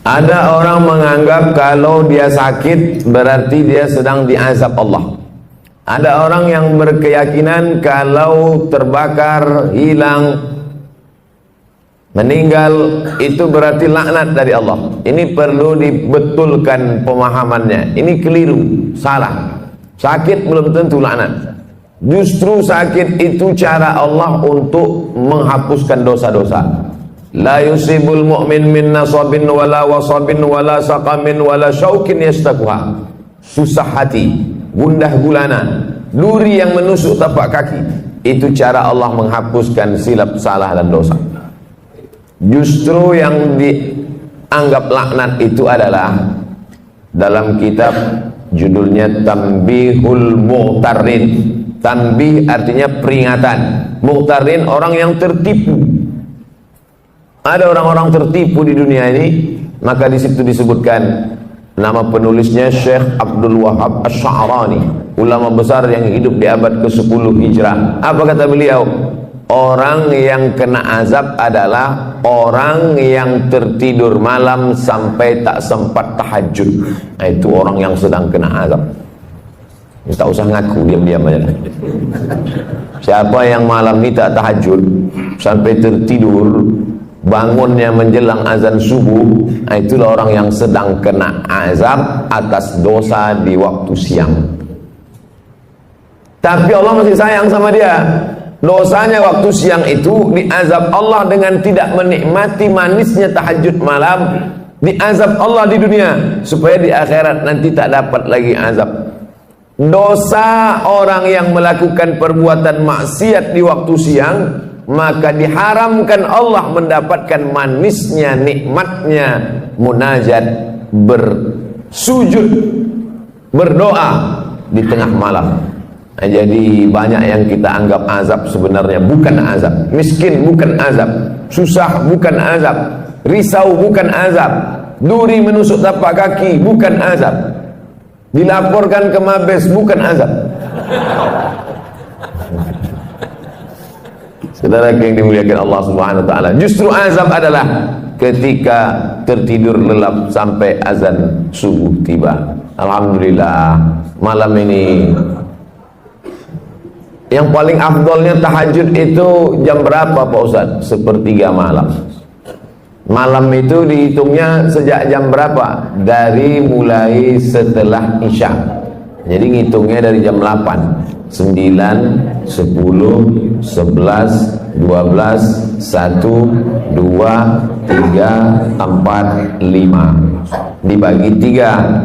Ada orang menganggap kalau dia sakit berarti dia sedang diazab Allah. Ada orang yang berkeyakinan kalau terbakar, hilang, meninggal itu berarti laknat dari Allah. Ini perlu dibetulkan pemahamannya. Ini keliru, salah. Sakit belum tentu laknat. Justru sakit itu cara Allah untuk menghapuskan dosa-dosa. La yusibul mu'min min nasabin wala wasabin wala saqamin wala syaukin yastakuha. Susah hati, gundah gulana, duri yang menusuk tapak kaki. Itu cara Allah menghapuskan silap, salah dan dosa. Justru yang dianggap laknat itu adalah dalam kitab judulnya Tanbihul Mughtarrin. Tanbih artinya peringatan, Mughtarrin orang yang tertipu. Ada orang-orang tertipu di dunia ini, maka di situ disebutkan nama penulisnya Syekh Abdul Wahab Asy'arani, ulama besar yang hidup di abad ke-10 Hijrah. Apa kata beliau? Orang yang kena azab adalah orang yang tertidur malam sampai tak sempat tahajud. Nah, itu orang yang sedang kena azab. Tak usah ngaku, diam-diam aja. Siapa yang malam ini tak tahajud sampai tertidur, bangunnya menjelang azan subuh, itulah orang yang sedang kena azab atas dosa di waktu siang. Tapi Allah masih sayang sama dia. Dosanya waktu siang itu diazab Allah dengan tidak menikmati manisnya tahajud malam, diazab Allah di dunia supaya di akhirat nanti tak dapat lagi azab. Dosa orang yang melakukan perbuatan maksiat di waktu siang, maka diharamkan Allah mendapatkan manisnya, nikmatnya munajat, bersujud, berdoa di tengah malam. Nah, jadi banyak yang kita anggap azab sebenarnya bukan azab. Miskin bukan azab, susah bukan azab, risau bukan azab, duri menusuk tapak kaki bukan azab, dilaporkan ke Mabes bukan azab. Saudara yang dimuliakan Allah Subhanahu wa taala, justru azab adalah ketika tertidur lelap sampai azan subuh tiba. Alhamdulillah, malam ini yang paling afdolnya tahajud itu jam berapa Pak Ustaz? Sepertiga malam. Malam itu dihitungnya sejak jam berapa? Dari mulai setelah Isya. Jadi ngitungnya dari jam 8, 9, 10, 11, 12, 1, 2, 3, 4, 5. Dibagi 3.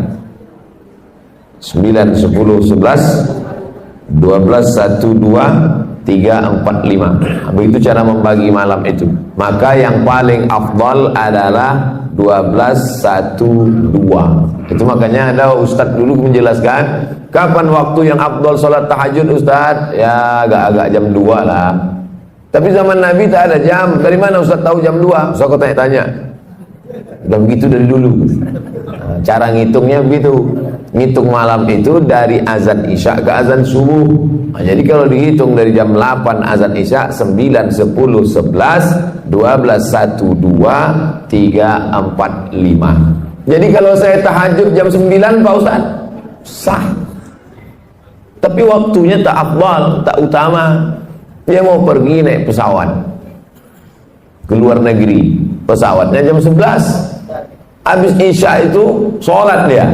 9, 10, 11, 12, 1, 2, 3, 4, 5. Begitu cara membagi malam itu. Maka yang paling afdal adalah 12, 1, 2. Itu makanya ada Ustadz dulu menjelaskan kapan waktu yang afdal sholat tahajud Ustadz? Ya agak-agak jam 2 lah. Tapi zaman Nabi tak ada jam. Dari mana Ustadz tahu jam 2? Saya kok tanya-tanya. Udah begitu dari dulu. Cara ngitungnya begitu. Ngitung malam itu dari azan Isya ke azan subuh. Nah, jadi kalau dihitung dari jam 8 azan Isya, 9, 10, 11, 12, 1, 2, 3, 4, 5. Jadi kalau saya tahajud jam 9 Pak Ustaz, sah. Tapi waktunya tak afdal, tak utama. Dia mau pergi naik pesawat ke luar negeri, pesawatnya jam 11. Habis Isya itu sholat dia.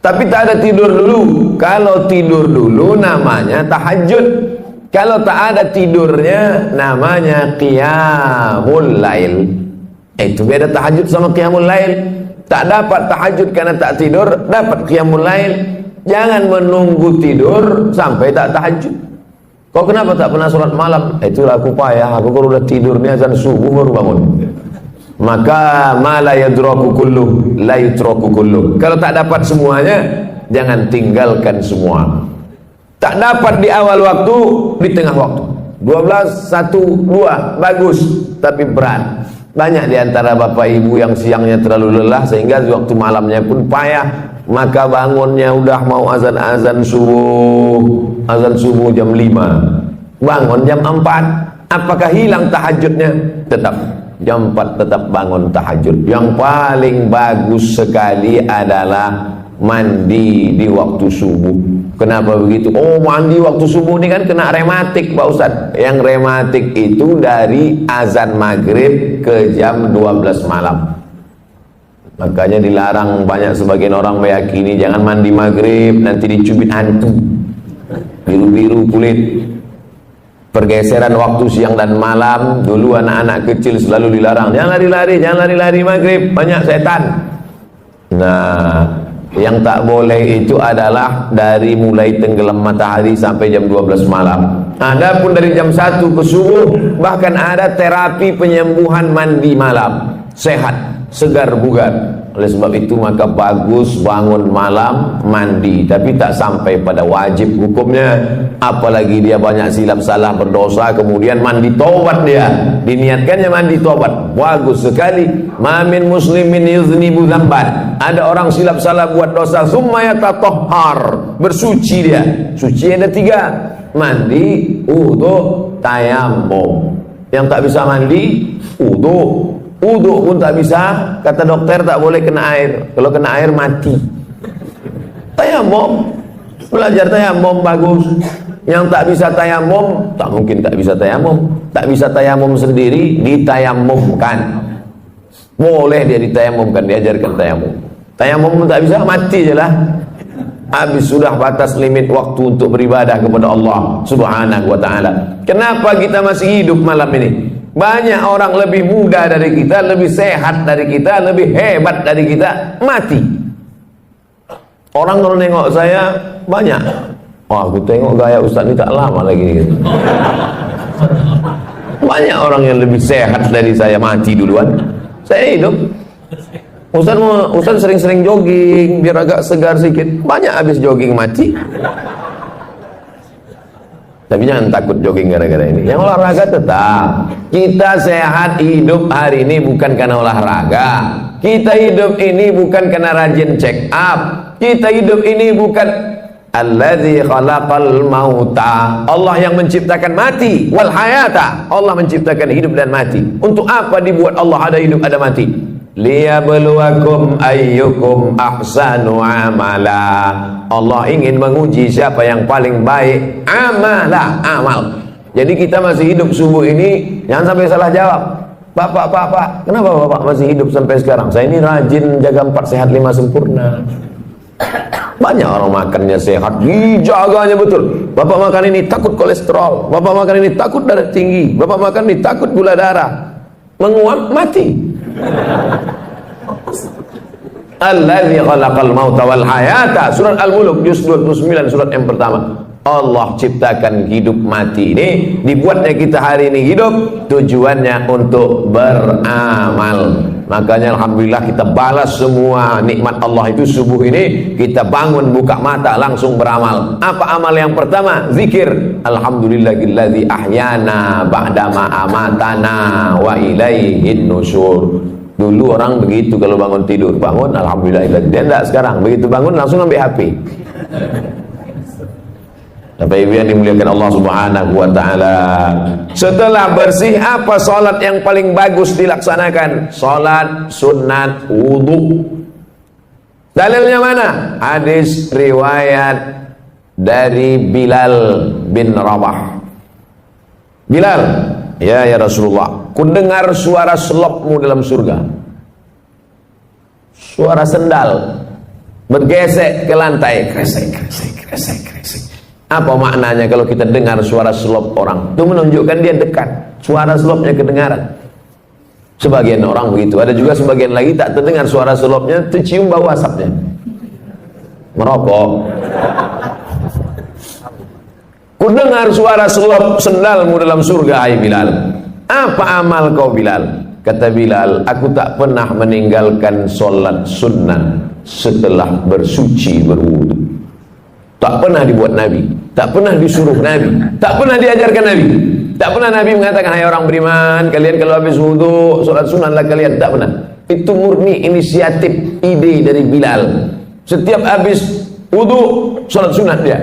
Tapi tak ada tidur dulu. Kalau tidur dulu namanya tahajud. Kalau tak ada tidurnya namanya qiyamul lail. Itu beda tahajud sama qiyamul lail. Tak dapat tahajud karena tak tidur, dapat qiyamul lail. Jangan menunggu tidur sampai tak tahajud. Kau kenapa tak pernah sholat malam? Itulah aku payah. Aku kalau udah tidur ni azan subuh baru bangun. Maka ma la yadraku kulluh la yutraku kulluh. Kalau tak dapat semuanya, jangan tinggalkan semua. Tak dapat di awal waktu, di tengah waktu. 12, 1, 2 bagus, tapi berat. Banyak di antara bapak ibu yang siangnya terlalu lelah sehingga di waktu malamnya pun payah. Maka bangunnya udah mau azan subuh jam 5. Bangun jam 4. Apakah hilang tahajudnya? Tetap. jam 4 tetap bangun tahajud. Yang paling bagus sekali adalah mandi di waktu subuh. Kenapa begitu? Oh, mandi waktu subuh ini kan kena rematik Pak Ustadz. Yang rematik itu dari azan maghrib ke jam 12 malam. Makanya dilarang, banyak sebagian orang meyakini jangan mandi maghrib, nanti dicubit hantu, biru-biru kulit. Pergeseran waktu siang dan malam. Dulu anak-anak kecil selalu dilarang, jangan lari-lari, jangan lari-lari maghrib, banyak setan. Nah, yang tak boleh itu adalah dari mulai tenggelam matahari sampai jam 12 malam. Adapun dari jam 1 ke subuh, bahkan ada terapi penyembuhan mandi malam, sehat, segar bugar. Oleh sebab itu maka bagus bangun malam mandi, tapi tak sampai pada wajib hukumnya. Apalagi dia banyak silap salah berdosa, kemudian mandi tobat, dia diniatkannya mandi tobat, bagus sekali. Ma min muslimin yuznibu dzamban, ada orang silap salah buat dosa, summa yatatahhar, bersuci dia. Suci ada 3, mandi, wudu, tayammum. Yang tak bisa mandi, wudu. Wudu pun tak bisa, kata dokter tak boleh kena air. Kalau kena air mati. Tayamum, belajar tayamum bagus. Yang tak bisa tayamum, tak mungkin tak bisa tayamum. Tak bisa tayamum sendiri, ditayamumkan. Boleh dia ditayamumkan, diajarkan tayamum. Tayamum pun tak bisa, mati je lah. Habis sudah batas limit waktu untuk beribadah kepada Allah Subhanahu wa ta'ala. Kenapa kita masih hidup malam ini? Banyak orang lebih muda dari kita, lebih sehat dari kita, lebih hebat dari kita, mati. Orang kalau nengok saya banyak, wah aku tengok gaya Ustaz ini tak lama lagi gitu. Banyak orang yang lebih sehat dari saya mati duluan, saya hidup. Ustaz sering-sering jogging biar agak segar sedikit, banyak habis jogging mati. Tapi jangan takut jogging gara-gara ini. Yang olahraga tetap. Kita sehat hidup hari ini bukan karena olahraga. Kita hidup ini bukan karena rajin check up. Kita hidup ini bukan alladzi khalaqal mauta. Allah yang menciptakan mati wal hayata. Allah menciptakan hidup dan mati. Untuk apa dibuat Allah ada hidup ada mati? Liyabluwakum ayyukum ahsanu amala. Allah ingin menguji siapa yang paling baik amal. Jadi kita masih hidup subuh ini, jangan sampai salah jawab. Bapak, kenapa Bapak masih hidup sampai sekarang? Saya ini rajin jaga 4 sehat 5 sempurna. Banyak orang makannya sehat, dijaganya betul. Bapak makan ini takut kolesterol, Bapak makan ini takut darah tinggi, Bapak makan ini takut gula darah, menguap mati. Allazi khalaqal mauta wal hayata, surat Al-Mulk juz 29, surat yang pertama. Allah ciptakan hidup mati ini, dibuatnya kita hari ini hidup, tujuannya untuk beramal. Makanya alhamdulillah kita balas semua nikmat Allah itu subuh ini, kita bangun buka mata langsung beramal. Apa amal yang pertama? Zikir. Alhamdulillahilladzi ahyana ba'dama amatana wa ilaihin nusyur. Dulu orang begitu kalau bangun tidur, bangun alhamdulillah. Dia enggak sekarang, begitu bangun langsung ambil HP. Bapak Ibu yang dimuliakan Allah Subhanahu wa taala. Setelah bersih, apa salat yang paling bagus dilaksanakan? Salat sunat wudu. Dalilnya mana? Hadis riwayat dari Bilal bin Rabah. Bilal, ya Rasulullah, ku dengar suara selopmu dalam surga. Suara sendal bergesek ke lantai, kresek. Apa maknanya kalau kita dengar suara selop orang? Itu menunjukkan dia dekat, suara selopnya kedengaran. Sebagian orang begitu, ada juga sebagian lagi tak terdengar suara selopnya, tercium bau asapnya. Merokok. Ku dengar suara selop sendalmu dalam surga, hai Bilal. Apa amal kau Bilal? Kata Bilal, aku tak pernah meninggalkan solat sunnah setelah bersuci berwudu. Tak pernah dibuat Nabi, tak pernah disuruh Nabi, tak pernah diajarkan Nabi, tak pernah Nabi mengatakan, hai orang beriman, kalian kalau habis wudu solat sunatlah kalian. Tak pernah. Itu murni inisiatif, ide dari Bilal. Setiap habis wudu solat sunat dia,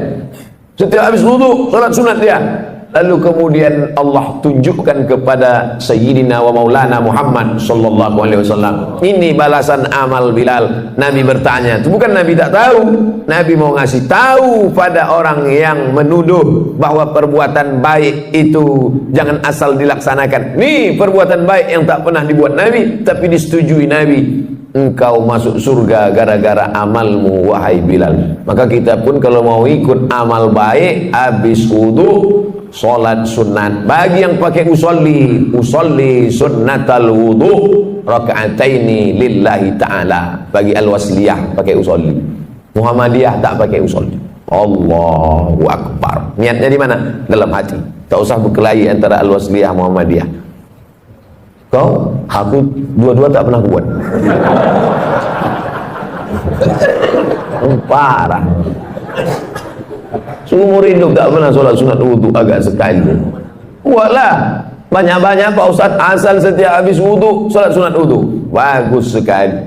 setiap habis wudu solat sunat dia. Lalu kemudian Allah tunjukkan kepada Sayyidina wa Maulana Muhammad sallallahu alaihi wasallam, ini balasan amal Bilal. Nabi bertanya, itu bukan Nabi tak tahu, Nabi mau ngasih tahu pada orang yang menuduh bahwa perbuatan baik itu jangan asal dilaksanakan. Nih perbuatan baik yang tak pernah dibuat Nabi tapi disetujui Nabi. Engkau masuk surga gara-gara amalmu wahai Bilal. Maka kita pun kalau mau ikut amal baik, habis wudu sholat sunat. Bagi yang pakai usolli sunnatal wudu raka'ataini lillahi ta'ala. Bagi al-wasliyah pakai usolli, Muhammadiyah tak pakai usolli. Allahu Akbar. Niatnya di mana? Dalam hati. Tak usah berkelahi antara al-wasliyah Muhammadiyah. Kau, aku dua-dua tak pernah buat. Parah. Seumur hidup tak pernah sholat sunat wudu agak sekali. Buatlah banyak-banyak Pak Ustaz, asal setiap habis wudu sholat sunat wudu. Bagus sekali.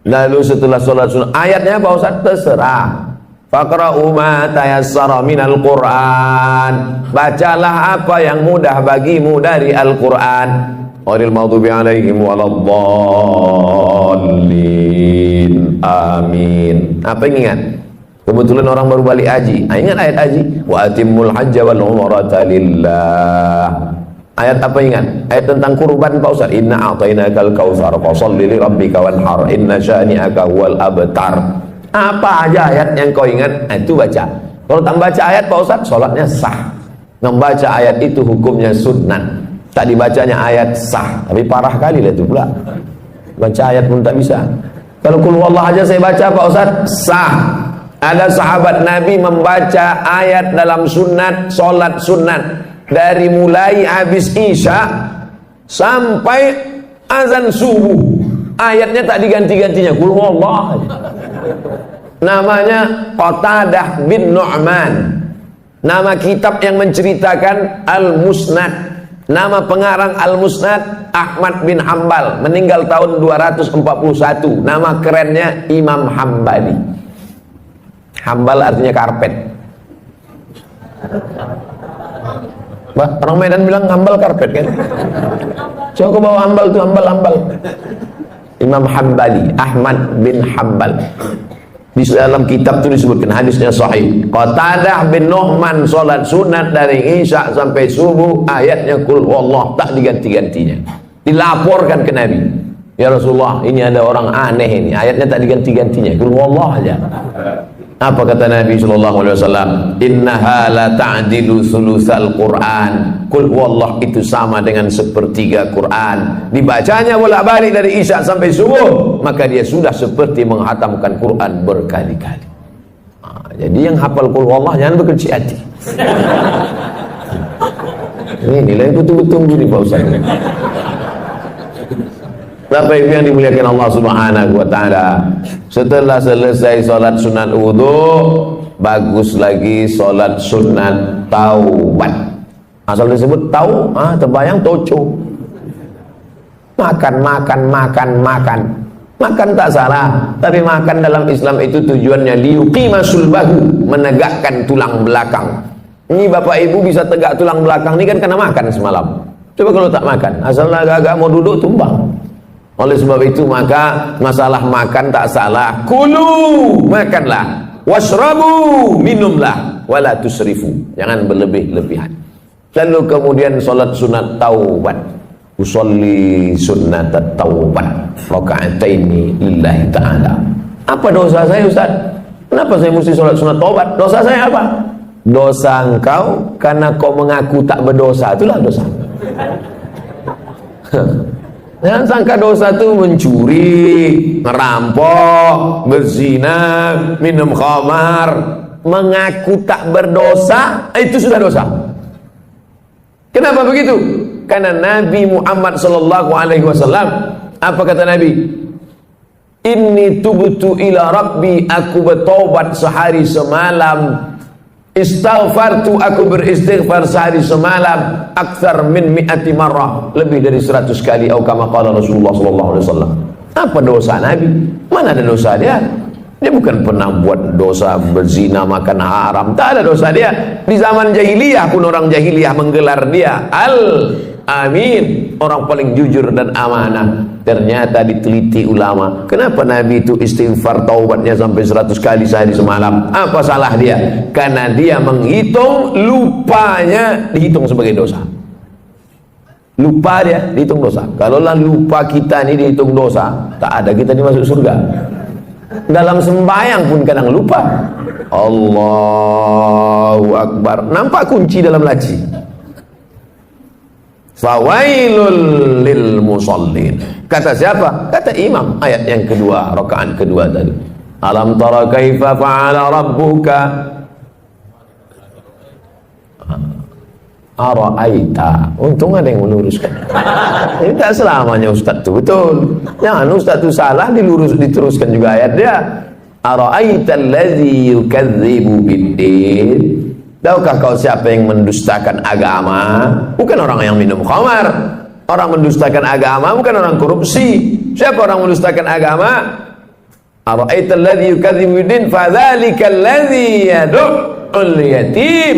Lalu setelah sholat sunat, ayatnya Pak Ustaz terserah. Faqra'u ma tayassara minal Qur'an. Bacalah apa yang mudah bagimu dari Al-Qur'an. Ghairil maghdubi alaihim waladdallin. Amin. Apa yang ingat? Kebetulan orang baru balik haji. Ingat ayat haji? Wa atimmul hajja wal umrata lillah. Ayat apa ingat? Ayat tentang kurban Pak Ustaz. Inna a'tainakal kautsar fasholli li rabbika wanhar inna syani'aka huwal abtar. Apa aja ayat yang kau ingat? Itu baca. Kalau tak baca ayat Pak Ustaz, salatnya sah. Membaca ayat itu hukumnya sunnah. Tak dibacanya ayat sah, tapi parah kali lah itu pula. Baca ayat pun tak bisa. Kalau qul huwallah aja saya baca Pak Ustaz, sah. Ada sahabat Nabi membaca ayat dalam sunat, solat sunat, dari mulai habis isya sampai azan subuh. Ayatnya tak diganti-gantinya, qul huwallah. Namanya Qatadah bin Nu'man. Nama kitab yang menceritakan Al-Musnad. Nama pengarang Al-Musnad Ahmad bin Hambal, meninggal tahun 241. Nama kerennya Imam Hambali. Hambal artinya karpet. Orang Medan bilang hambal karpet kan? Coba kau bawa hambal tuh, hambal. Imam Hambali, Ahmad bin Hambal. Di dalam kitab itu disebutkan, hadisnya sahih. Qatadah bin Nu'man salat sunat dari isya sampai subuh, ayatnya qul huwallah tak diganti-gantinya. Dilaporkan ke Nabi, ya Rasulullah, ini ada orang aneh ini, ayatnya tak diganti-gantinya, qul huwallah aja. Apa kata Nabi sallallahu alaihi wasallam? Innaha la ta'dilu sulusal Qur'an. Qul huwallah itu sama dengan sepertiga Quran. Dibacanya bolak-balik dari isya sampai subuh, maka dia sudah seperti menghatamkan Quran berkali-kali. Jadi yang hafal qul huwallah jangan berkecil hati. Ini nilai betul-betul gini Pak Ustaz. Bapak Ibu yang dimuliakan Allah Subhanahu wa taala, setelah selesai salat sunat wudu, bagus lagi salat sunat taubat. Asal disebut tau, terbayang toco. Makan. Makan tak salah, tapi makan dalam Islam itu tujuannya liyuqima sulbahu, menegakkan tulang belakang. Ini Bapak Ibu bisa tegak tulang belakang ini kan karena makan semalam. Coba kalau tak makan, asal agak-agak mau duduk tumbang. Oleh sebab itu maka masalah makan tak salah. Kulu, makanlah. Washrabu, minumlah. Wala tusrifu, jangan berlebih-lebihan. Lalu kemudian salat sunat taubat. Usolli sunnat taubat raka'ataini lillahi ta'ala. Apa dosa saya Ustaz? Kenapa saya mesti salat sunat taubat? Dosa saya apa? Dosa engkau karena kau mengaku tak berdosa, itulah dosa. Jangan sangka dosa itu mencuri, merampok, berzina, minum khamar. Mengaku tak berdosa, itu sudah dosa. Kenapa begitu? Karena Nabi Muhammad sallallahu alaihi wasallam, apa kata Nabi? Inni tubtu ila rabbi, aku bertobat sehari semalam. Istaghfartu, aku beristighfar sehari semalam akthar min mi'ati marrah, lebih dari 100 kali, atau kama qala Rasulullah sallallahu alaihi wasallam. Apa dosa Nabi? Mana ada dosa dia? Dia bukan pernah buat dosa berzina, makan haram. Tak ada dosa dia. Di zaman jahiliyah pun orang jahiliyah menggelar dia Al-Amin, orang paling jujur dan amanah. Ternyata diteliti ulama, kenapa Nabi itu istighfar taubatnya sampai 100 kali sehari semalam? Apa salah dia? Karena dia menghitung lupanya dihitung sebagai dosa. Lupa dia dihitung dosa. Kalaulah lupa kita ini dihitung dosa, tak ada kita dimasuk surga. Dalam sembahyang pun kadang lupa. Allahu Akbar, nampak kunci dalam laci. Fawailul lil musallin. Kata siapa? Kata imam. Ayat yang kedua, rakaat kedua tadi. Alam tara kaifa fa'ala rabbuka ara'aita. Untung ada yang meluruskan. Ini tak selamanya ustaz tu betul. Jangan ustaz tu salah diteruskan juga ayat dia. Ara'aita allazi yukadzibu biddin. Tahukah kau siapa yang mendustakan agama? Bukan orang yang minum khamar. Orang mendustakan agama bukan orang korupsi. Siapa orang mendustakan agama? Ara'aita allazi yukadzibu biddin fadzalika allazi yad'ul yatim.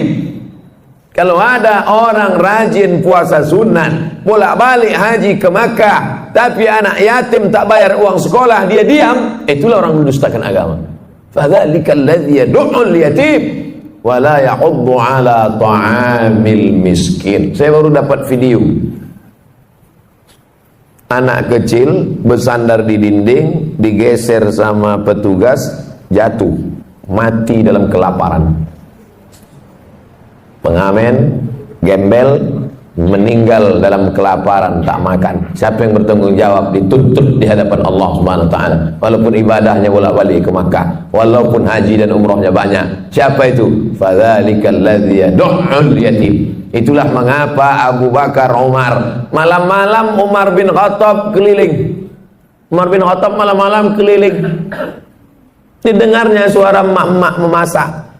Kalau ada orang rajin puasa sunat, bolak-balik haji ke Makkah, tapi anak yatim tak bayar uang sekolah, dia diam, itulah orang mendustakan agama. Fadzalikal ladzi yad'ul yatim wa la yahuddu 'ala ta'amil miskin. Saya baru dapat video. Anak kecil bersandar di dinding, digeser sama petugas, jatuh, mati dalam kelaparan. Pengamen, gembel, meninggal dalam kelaparan, tak makan. Siapa yang bertanggung jawab? Dituntut di hadapan Allah Subhanahu wa taala. Walaupun ibadahnya bolak-balik ke Makkah, walaupun haji dan umrahnya banyak. Siapa itu? Fadzalikal ladzi yad'ul yatim. Itulah mengapa Abu Bakar, Umar, malam-malam Umar bin Khattab keliling. Umar bin Khattab malam-malam keliling. Didengarnya suara mak-mak memasak.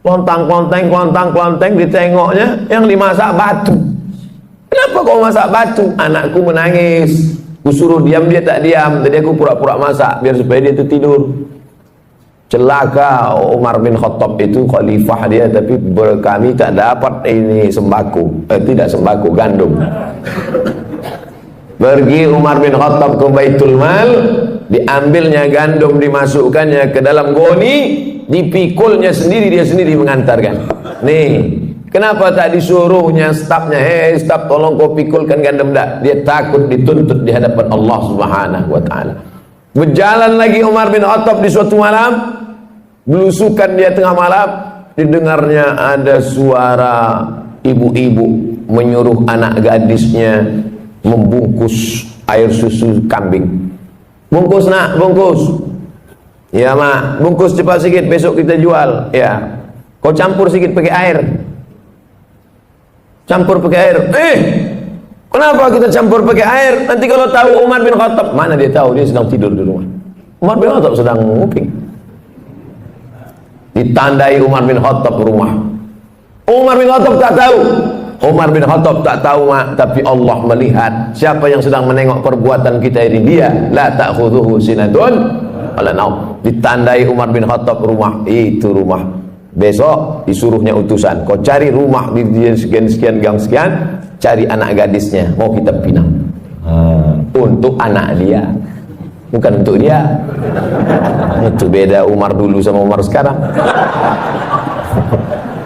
Klontang-klonteng, ditengoknya yang dimasak batu. Kenapa kau masak batu? Anakku menangis. Ku suruh diam, dia tak diam. Tadi aku pura-pura masak biar supaya dia itu tidur. Celaka Umar bin Khattab itu, khalifah dia, tapi kami tak dapat ini sembako. Tidak sembako, gandum. Pergi Umar bin Khattab ke Baitul Mal, diambilnya gandum, dimasukkannya ke dalam goni, dipikulnya sendiri, dia sendiri mengantarkan. Nih, kenapa tak disuruhnya stafnya, hei staf tolong kau pikulkan gandum dah. Dia takut dituntut di hadapan Allah Subhanahu wa taala. Berjalan lagi Umar bin Khattab di suatu malam, belusukan dia tengah malam, didengarnya ada suara ibu-ibu menyuruh anak gadisnya membungkus air susu kambing. Bungkus nak, bungkus. Ya mak, bungkus cepat sikit, besok kita jual. Ya, kau campur sikit pakai air. Campur pakai air. Kenapa kita campur pakai air? Nanti kalau tahu Umar bin Khattab, mana dia tahu, dia sedang tidur di rumah. Umar bin Khattab sedang nguping. Ditandai Umar bin Khattab rumah. Umar bin Khattab tak tahu. Umar bin Khattab tak tahu mak, tapi Allah melihat. Siapa yang sedang menengok perbuatan kita ini? Dia. La ta'khudhuhu sinatun wala naum. Ditandai Umar bin Khattab rumah. Itu rumah. Besok disuruhnya utusan, kau cari rumah di sekian-sekian gang sekian, cari anak gadisnya, mau kita pinang. Untuk anak dia, bukan untuk dia. Itu beda Umar dulu sama Umar sekarang.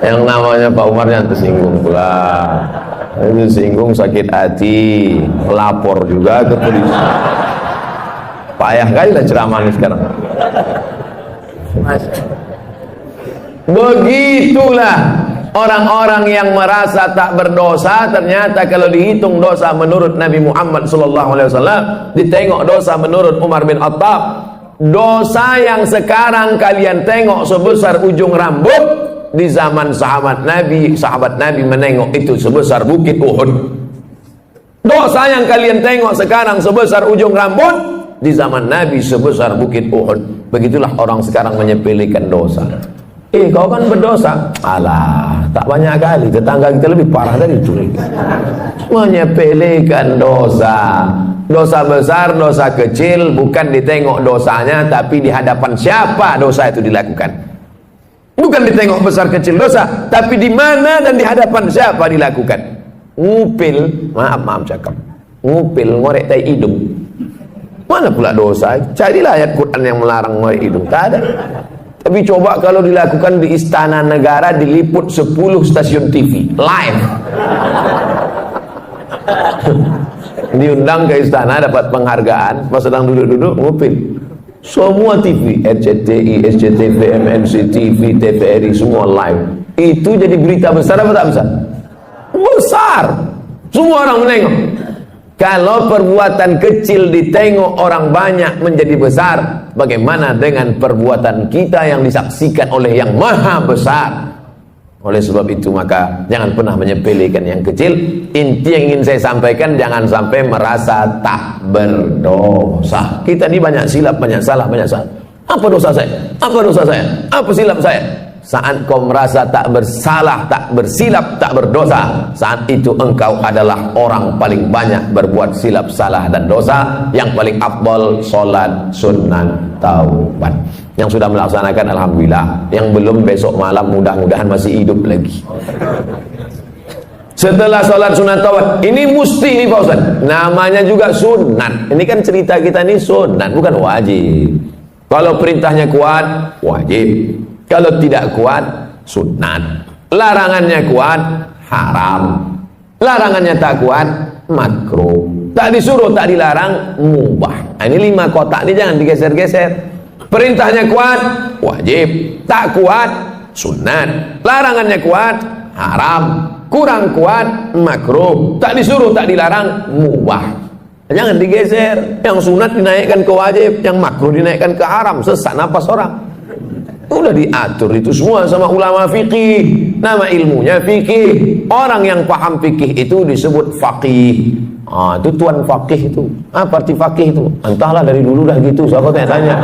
Yang namanya Pak Umar yang tersinggung pula. Itu singgung, sakit hati, melapor juga ke polisi. Payah kali lah ceramah ini sekarang. Begitulah orang-orang yang merasa tak berdosa, ternyata kalau dihitung dosa menurut Nabi Muhammad SAW, ditengok dosa menurut Umar bin Khattab, dosa yang sekarang kalian tengok sebesar ujung rambut, di zaman sahabat Nabi menengok itu sebesar bukit Uhud. Dosa yang kalian tengok sekarang sebesar ujung rambut, di zaman Nabi sebesar bukit Uhud. Begitulah orang sekarang menyepelekan dosa. Kau kan berdosa. Alah, tak banyak kali. Tetangga kita lebih parah dari curi. Menyepelekan dosa. dosa besar, dosa kecil, bukan ditengok dosanya, tapi di hadapan siapa dosa itu dilakukan. Bukan ditengok besar kecil dosa, tapi di mana dan di hadapan siapa dilakukan. Ngupil, maaf cakap, ngupil ngorek tai hidung, mana pula dosa? Carilah ayat Quran yang melarang ngorek hidung, tak ada. Tapi coba kalau dilakukan di istana negara, diliput 10 stasiun TV live. Diundang ke istana, dapat penghargaan, pas sedang duduk-duduk ngupil. Semua TV, RCTI, SCTV, MNC TV, TVRI, semua live. Itu jadi berita besar apa tak besar? Besar. Semua orang menengok. Kalau perbuatan kecil ditengok orang banyak menjadi besar, bagaimana dengan perbuatan kita yang disaksikan oleh yang maha besar? Oleh sebab itu maka jangan pernah menyepelekan yang kecil. Inti yang ingin saya sampaikan, jangan sampai merasa tak berdosa. Kita ini banyak silap, banyak salah, banyak salah. Apa dosa saya? Apa dosa saya? Apa silap saya? Saat kau merasa tak bersalah, tak bersilap, tak berdosa, saat itu engkau adalah orang paling banyak berbuat silap, salah dan dosa. Yang paling afdal solat sunat taubat. Yang sudah melaksanakan alhamdulillah, yang belum besok malam mudah-mudahan masih hidup lagi. Setelah sholat sunat taubat, ini mesti nih Pak Ustaz, namanya juga sunat. Ini kan cerita kita ini sunat, bukan wajib. Kalau perintahnya kuat, wajib. Kalau tidak kuat, sunat. Larangannya kuat, haram. Larangannya tak kuat, makruh. Tak disuruh, tak dilarang, mubah. Nah, ini 5 kotak ini jangan digeser-geser. Perintahnya kuat, wajib. Tak kuat, sunat. Larangannya kuat, haram. Kurang kuat, makruh. Tak disuruh, tak dilarang, mubah. Jangan digeser. Yang sunat dinaikkan ke wajib, yang makruh dinaikkan ke haram. Sesak napas orang. Udah diatur itu semua sama ulama fikih. Nama ilmunya fikih. Orang yang paham fikih itu disebut faqih. Itu tuan faqih itu. Apa arti faqih itu? Entahlah, dari dulu dah gitu. Siapa tanya-tanya.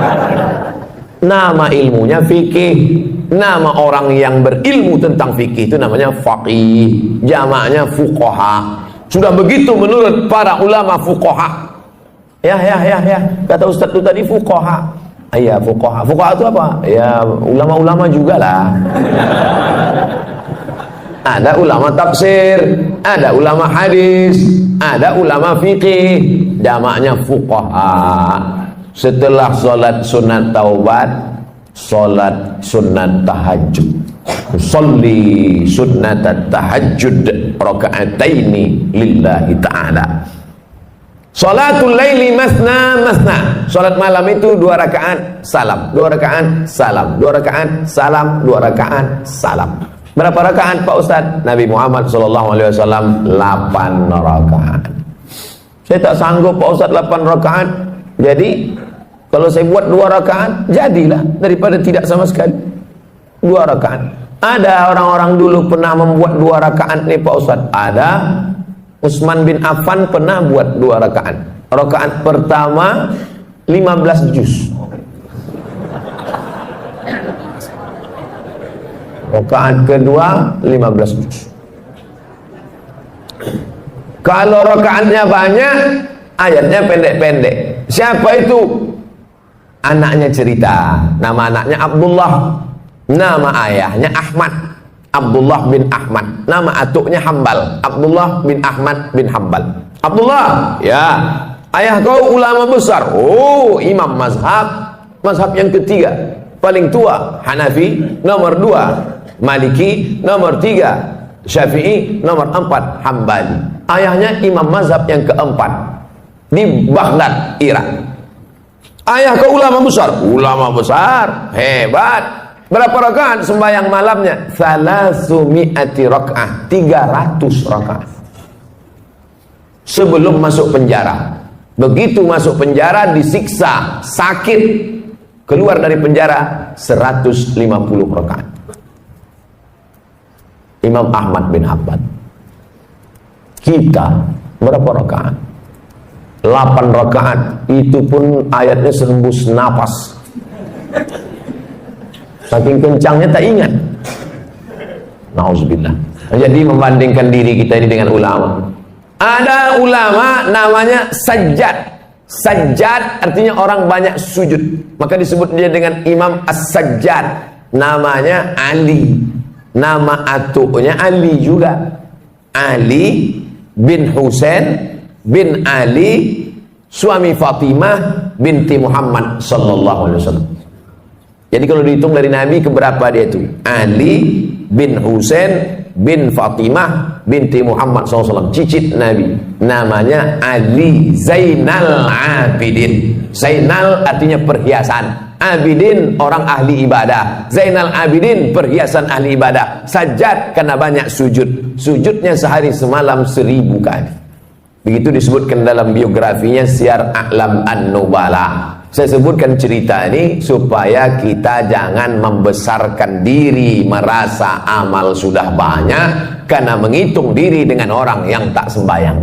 Nama ilmunya fikih. Nama orang yang berilmu tentang fikih itu namanya faqih. Jamaknya fuqaha. Sudah begitu menurut para ulama fuqaha. Ya. Kata Ustaz itu tadi fuqaha. Iya, fuqaha. Fuqaha itu apa? Ya, ulama-ulama juga lah. Ada ulama tafsir, ada ulama hadis, ada ulama fikih. Jamaknya fuqaha. Setelah sholat sunat taubat, sholat sunat tahajud. Sholli sunat tahajud raka'ataini lillahi ta'ala. Sholatul laili masna masna. Sholat malam itu 2 rakaat salam, 2 rakaat salam, 2 rakaat salam, 2 rakaat salam. Berapa rakaat Pak Ustaz? Nabi Muhammad SAW 8 rakaat. Saya tak sanggup Pak Ustaz 8 rakaat. Jadi kalau saya buat 2 rakaat, jadilah daripada tidak sama sekali. 2 rakaat. Ada orang-orang dulu pernah membuat 2 rakaat nih Pak Ustaz. Ada. Utsman bin Affan pernah buat 2 rakaat. Rakaat pertama 15 juz. Rakaat kedua 15 juz. Kalau rakaatnya banyak, ayatnya pendek-pendek. Siapa itu? Anaknya cerita. Nama anaknya Abdullah. Nama ayahnya Ahmad. Abdullah bin Ahmad. Nama atuknya Hambal. Abdullah bin Ahmad bin Hambal. Abdullah, ya, ayah kau ulama besar. Oh, imam mazhab. Mazhab yang ketiga, paling tua Hanafi, nomor 2 Maliki, nomor 3 Syafi'i, nomor 4 Hambali. Ayahnya imam mazhab yang keempat di Baghdad, Irak. Ayah kau ulama besar. Ulama besar, hebat. Berapa rakaat sembahyang malamnya? 300 rakaat. 300 rakaat. Sebelum masuk penjara. Begitu masuk penjara disiksa, sakit. Keluar dari penjara 150 rakaat. Imam Ahmad bin Hanbal. Kita berapa rakaat? 8 rakaat. Itu pun ayatnya serembus napas. Saking kencangnya tak ingat. Nauzubillah. Jadi membandingkan diri kita ini dengan ulama. Ada ulama namanya Sajjad. Sajjad artinya orang banyak sujud, maka disebut dia dengan Imam As-Sajjad. Namanya Ali, nama atuknya Ali juga, Ali bin Husain bin Ali, suami Fatimah binti Muhammad sallallahu alaihi wasallam. Jadi kalau dihitung dari Nabi keberapa dia itu? Ali bin Husain bin Fatimah binti Muhammad SAW, cicit Nabi. Namanya Ali Zainal Abidin. Zainal artinya perhiasan, Abidin orang ahli ibadah. Zainal Abidin perhiasan ahli ibadah. Sajjad karena banyak sujud, sujudnya sehari semalam 1000 kali. Begitu disebutkan dalam biografinya Syiar A'lam An-Nubala. Saya sebutkan cerita ini supaya kita jangan membesarkan diri, merasa amal sudah banyak karena menghitung diri dengan orang yang tak sembahyang.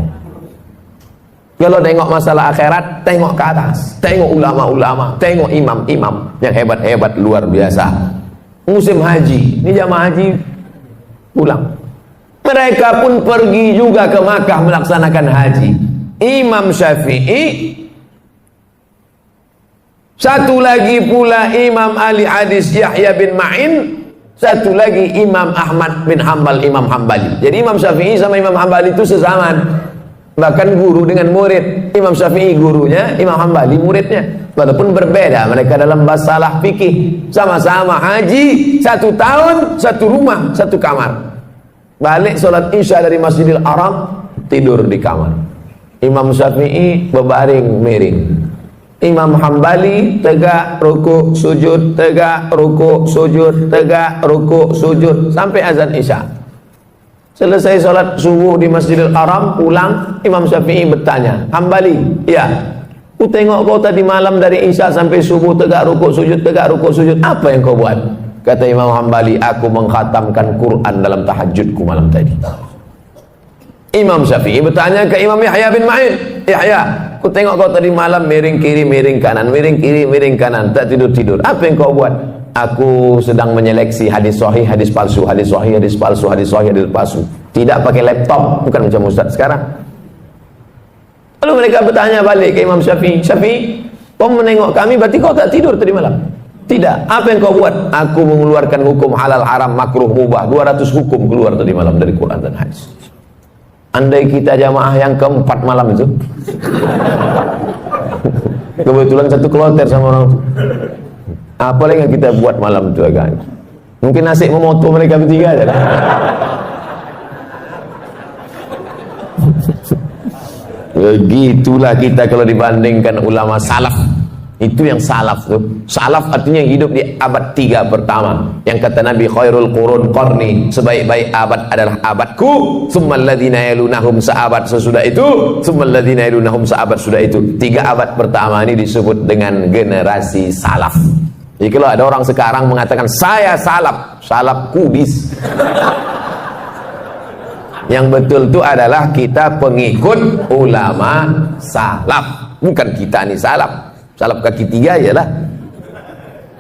Kalau tengok masalah akhirat, tengok ke atas, tengok ulama-ulama, tengok imam-imam yang hebat-hebat luar biasa. Musim haji, ini jamaah haji pulang, mereka pun pergi juga ke Makkah melaksanakan haji. Imam Syafi'i, satu lagi pula Imam Ali Hadis Yahya bin Ma'in, satu lagi Imam Ahmad bin Hanbal, Imam Hambali. Jadi Imam Syafi'i sama Imam Hambali itu sezaman, bahkan guru dengan murid. Imam Syafi'i gurunya, Imam Hambali muridnya, walaupun berbeda mereka dalam masalah fikih. Sama-sama haji, 1 tahun, 1 rumah, 1 kamar. Balik sholat isya dari Masjidil Haram, tidur di kamar. Imam Syafi'i berbaring miring, Imam Hambali tegak rukuk sujud, tegak rukuk sujud, tegak rukuk sujud sampai azan isya. Selesai sholat subuh di Masjidil Haram, pulang, Imam Syafi'i bertanya, Hambali, iya, ku tengok kau tadi malam dari isya sampai subuh tegak rukuk sujud, tegak rukuk sujud, apa yang kau buat? Kata Imam Hambali, aku mengkhatamkan Quran dalam tahajudku malam tadi. Imam Syafi'i bertanya ke Imam Yahya bin Ma'in, Yahya, ku tengok kau tadi malam miring kiri, miring kanan, miring kiri, miring kanan, tak tidur-tidur. Apa yang kau buat? Aku sedang menyeleksi hadis sahih, hadis palsu, hadis sahih, hadis palsu, hadis sahih, hadis palsu. Tidak pakai laptop, bukan macam Ustaz sekarang. Lalu mereka bertanya balik ke Imam Syafi'i, Syafi'i, kau menengok kami berarti kau tak tidur tadi malam? Tidak. Apa yang kau buat? Aku mengeluarkan hukum halal, haram, makruh, mubah, 200 hukum keluar tadi malam dari Quran dan hadis. Andai kita jamaah yang keempat malam itu, kebetulan satu kloter sama orang itu, apa lagi yang kita buat malam itu agak? Mungkin nasib memoto mereka bertiga aja. Begitulah kita kalau dibandingkan ulama salaf. Itu yang salaf tuh. Salaf artinya hidup di abad 3 pertama. Yang kata Nabi, khairul qurun qarni, sebaik-baik abad adalah abadku, tsummal ladzina yalunahum, seabad sesudah itu, tsummal ladzina yalunahum, seabad sudah itu. 3 abad pertama ini disebut dengan generasi salaf. Jadi kalau ada orang sekarang mengatakan saya salaf, salaf kubis. Yang betul itu adalah kita pengikut ulama salaf, bukan kita nih salaf. Salaf kaki 3 ialah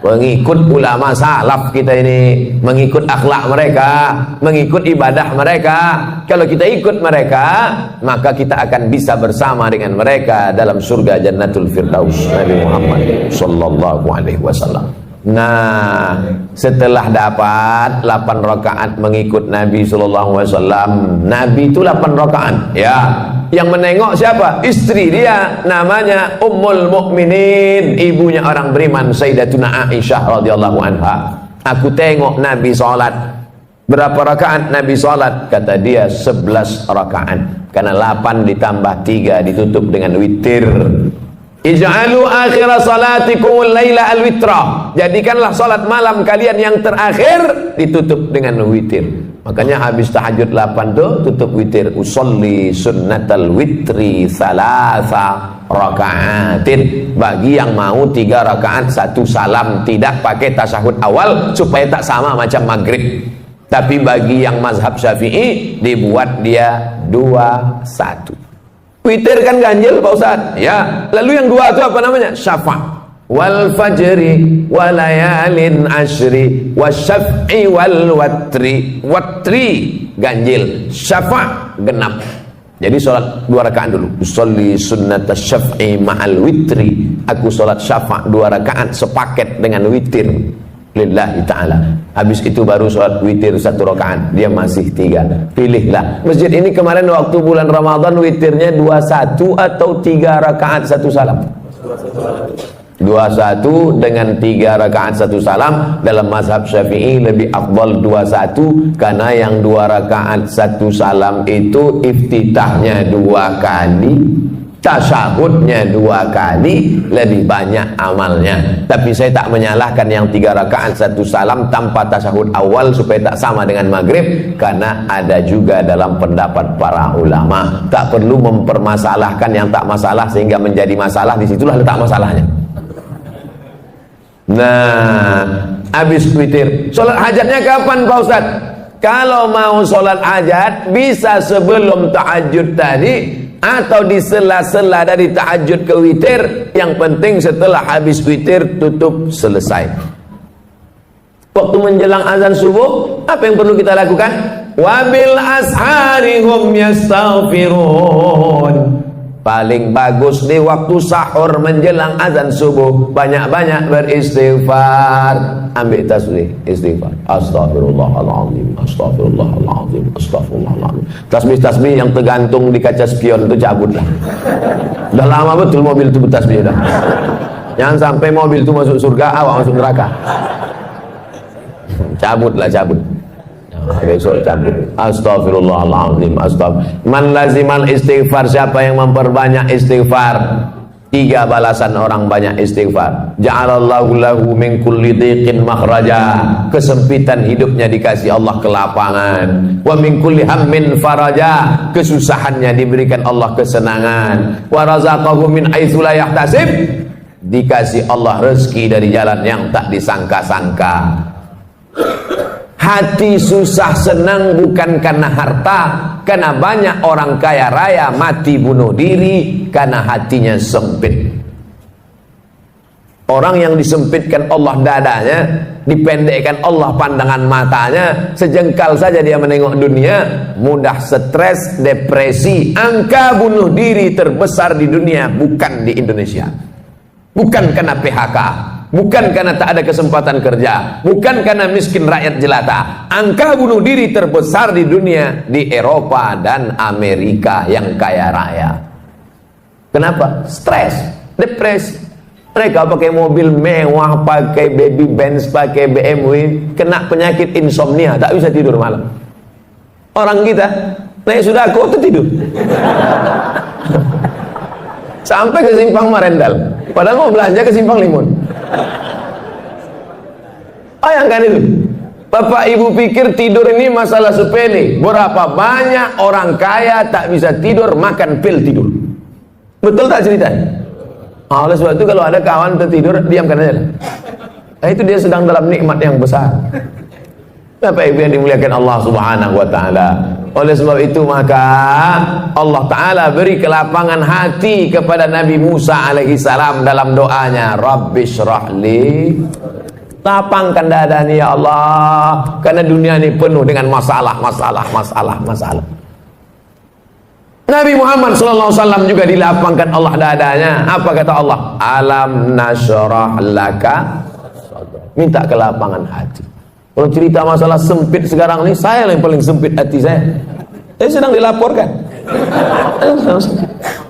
pengikut ulama salaf. Kita ini mengikut akhlak mereka, mengikut ibadah mereka. Kalau kita ikut mereka, maka kita akan bisa bersama dengan mereka dalam surga Jannatul Firdaus. Nabi Muhammad sallallahu alaihi wasallam. Nah, setelah dapat 8 rakaat mengikut Nabi sallallahu alaihi wasallam, Nabi itu 8 rakaat, ya. Yang menengok siapa? Istri dia, namanya Ummul Mukminin, ibunya orang beriman, Sayyidatuna Aisyah radhiyallahu anha. Aku tengok Nabi salat. Berapa rakaat Nabi salat? Kata dia 11 rakaat. Karena 8 ditambah 3 ditutup dengan witir. Ij'alu akhir salatikumul laila al-witra. Jadikanlah salat malam kalian yang terakhir ditutup dengan witir. Makanya habis tahajud 8 tuh tutup witir. Usolli sunnatal witri salasa rakaatin. Bagi yang mau 3 rakaat 1 salam, tidak pakai tasyahud awal supaya tak sama macam maghrib. Tapi bagi yang mazhab Syafi'i dibuat dia 2-1. Witir kan ganjil Pak Ustaz, ya. Lalu yang 2 itu apa namanya? Syafa' wal fajri walayalin ashri wasyaf'i wal watri. Watri ganjil, syafa' genap. Jadi sholat 2 rakaat dulu. Usolli sunnat syaf'i ma'al witri. Aku sholat syafa' 2 rakaat sepaket dengan witir lillahi ta'ala. Habis itu baru sholat witir 1 rakaat. Dia masih 3. Pilihlah. Masjid ini kemarin waktu bulan Ramadan witirnya 21 atau 3 rakaat 1 salam. 21 dengan 3 rakaat 1 salam. Dalam mazhab Syafi'i lebih afdal 21, karena yang 2 rakaat 1 salam itu iftitahnya 2 kali, tasyahudnya 2 kali, lebih banyak amalnya. Tapi saya tak menyalahkan yang 3 rakaat 1 salam tanpa tasyahud awal supaya tak sama dengan maghrib, karena ada juga dalam pendapat para ulama. Tak perlu mempermasalahkan yang tak masalah sehingga menjadi masalah. Disitulah letak masalahnya. Nah, habis witir, sholat hajatnya kapan Pak Ustaz? Kalau mau sholat hajat bisa sebelum tahajud tadi atau di sela-sela dari tahajud ke witir. Yang penting setelah habis witir tutup selesai. Waktu menjelang azan subuh, apa yang perlu kita lakukan? Wabil ashari hum yastaghfirun. Paling bagus di waktu sahur menjelang azan subuh, banyak-banyak beristighfar. Ambil tasbih, istighfar. Astaghfirullahaladzim, astaghfirullahaladzim, astaghfirullahaladzim. Tasbih-tasbih yang tergantung di kaca spion itu cabutlah. Udah lama betul mobil itu bertasbih dah. Jangan sampai mobil itu masuk surga, awak masuk neraka. Cabutlah, cabut. Besok cabut. Astaghfirullahaladzim, astaghfirullah. Man lazimal istighfar, siapa yang memperbanyak istighfar, 3 balasan orang banyak istighfar. Ja'alallahu lahu min kulli dhiqin makhraja. Kesempitan hidupnya dikasih Allah kelapangan. Wa min kulli hammin faraja. Kesusahannya diberikan Allah kesenangan. Wa razaqahu min haitsu la yahtasib. Dikasih Allah rezeki dari jalan yang tak disangka-sangka. Hati susah senang bukan karena harta, karena banyak orang kaya raya mati bunuh diri karena hatinya sempit. Orang yang disempitkan Allah dadanya, dipendekkan Allah pandangan matanya, sejengkal saja dia menengok dunia, mudah stres, depresi. Angka bunuh diri terbesar di dunia bukan di Indonesia, bukan karena PHK, bukan karena tak ada kesempatan kerja, bukan karena miskin rakyat jelata. Angka bunuh diri terbesar di dunia di Eropa dan Amerika yang kaya raya. Kenapa? Stres, depresi. Mereka pakai mobil mewah, pakai baby Benz, pakai BMW, kena penyakit insomnia, tak bisa tidur malam. Orang kita naik sudah kok tidur. Sampai ke Simpang Marendal, padahal mau belanja ke Simpang Limun. Bayangkan itu. Bapak ibu pikir tidur ini masalah sepele. Berapa banyak orang kaya tak bisa tidur, makan pil tidur. Betul tak ceritanya? Oleh sebab itu kalau ada kawan tertidur, diamkan aja. Nah, itu dia sedang dalam nikmat yang besar. Bapak ibu yang dimuliakan Allah Subhanahu wa taala. Oleh sebab itu maka Allah taala beri kelapangan hati kepada Nabi Musa alaihi salam dalam doanya, Rabbishrahli, lapangkan dada ni ya Allah, karena dunia ini penuh dengan masalah. Nabi Muhammad SAW juga dilapangkan Allah dadanya. Apa kata Allah? Alam nasyrah laka, minta kelapangan hati. Kalau cerita masalah sempit sekarang ini, saya yang paling sempit hati saya. Saya sedang dilaporkan.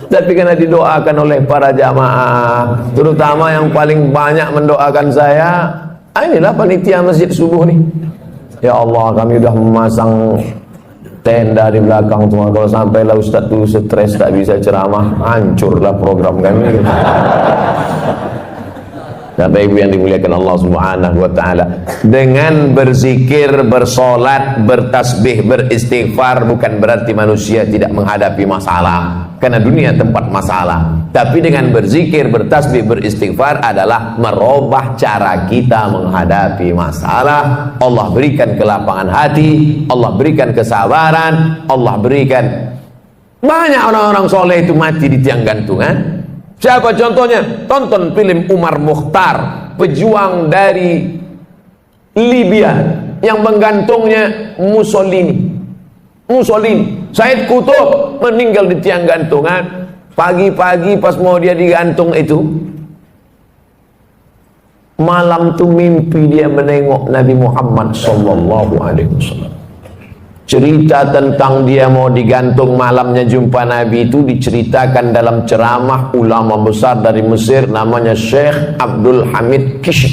Tapi karena didoakan oleh para jamaah, terutama yang paling banyak mendoakan saya, inilah panitia masjid subuh nih. Ya Allah, kami sudah memasang tenda di belakang semua. Kalau sampailah Ustaz tuh stres tak bisa ceramah, hancurlah program kami. Bapak ibu yang dimuliakan Allah Subhanahu wa taala, dengan berzikir, bersolat, bertasbih, beristighfar bukan berarti manusia tidak menghadapi masalah, karena dunia tempat masalah. Tapi dengan berzikir, bertasbih, beristighfar adalah merubah cara kita menghadapi masalah. Allah berikan kelapangan hati, Allah berikan kesabaran, Allah berikan. Banyak orang-orang soleh itu mati di tiang gantungan. Siapa contohnya? Tonton film Umar Mukhtar, pejuang dari Libya yang menggantungnya Mussolini, Said Qutb meninggal di tiang gantungan. Pagi-pagi pas mau dia digantung itu, malam tuh mimpi dia menengok Nabi Muhammad sallallahu alaihi wasallam. Cerita tentang dia mau digantung malamnya jumpa Nabi itu diceritakan dalam ceramah ulama besar dari Mesir namanya Syekh Abdul Hamid Kishk.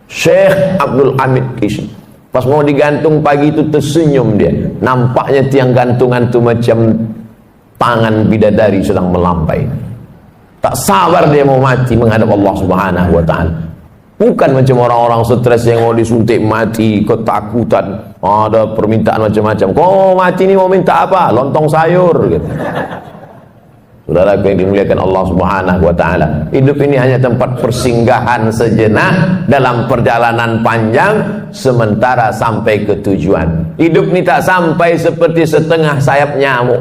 Syekh Abdul Hamid Kishk. Pas mau digantung pagi itu tersenyum dia. Nampaknya tiang gantungan itu macam tangan bidadari sedang melampai. Tak sabar dia mau mati menghadap Allah Subhanahu wa taala. Bukan macam orang-orang stres yang mau disuntik mati, ketakutan, ada permintaan macam-macam. Kau mati ni mau minta apa? Lontong sayur gitu. Saudara yang dimuliakan Allah Subhanahu wa taala. Hidup ini hanya tempat persinggahan sejenak dalam perjalanan panjang sementara sampai ke tujuan. Hidup ini tak sampai seperti setengah sayap nyamuk.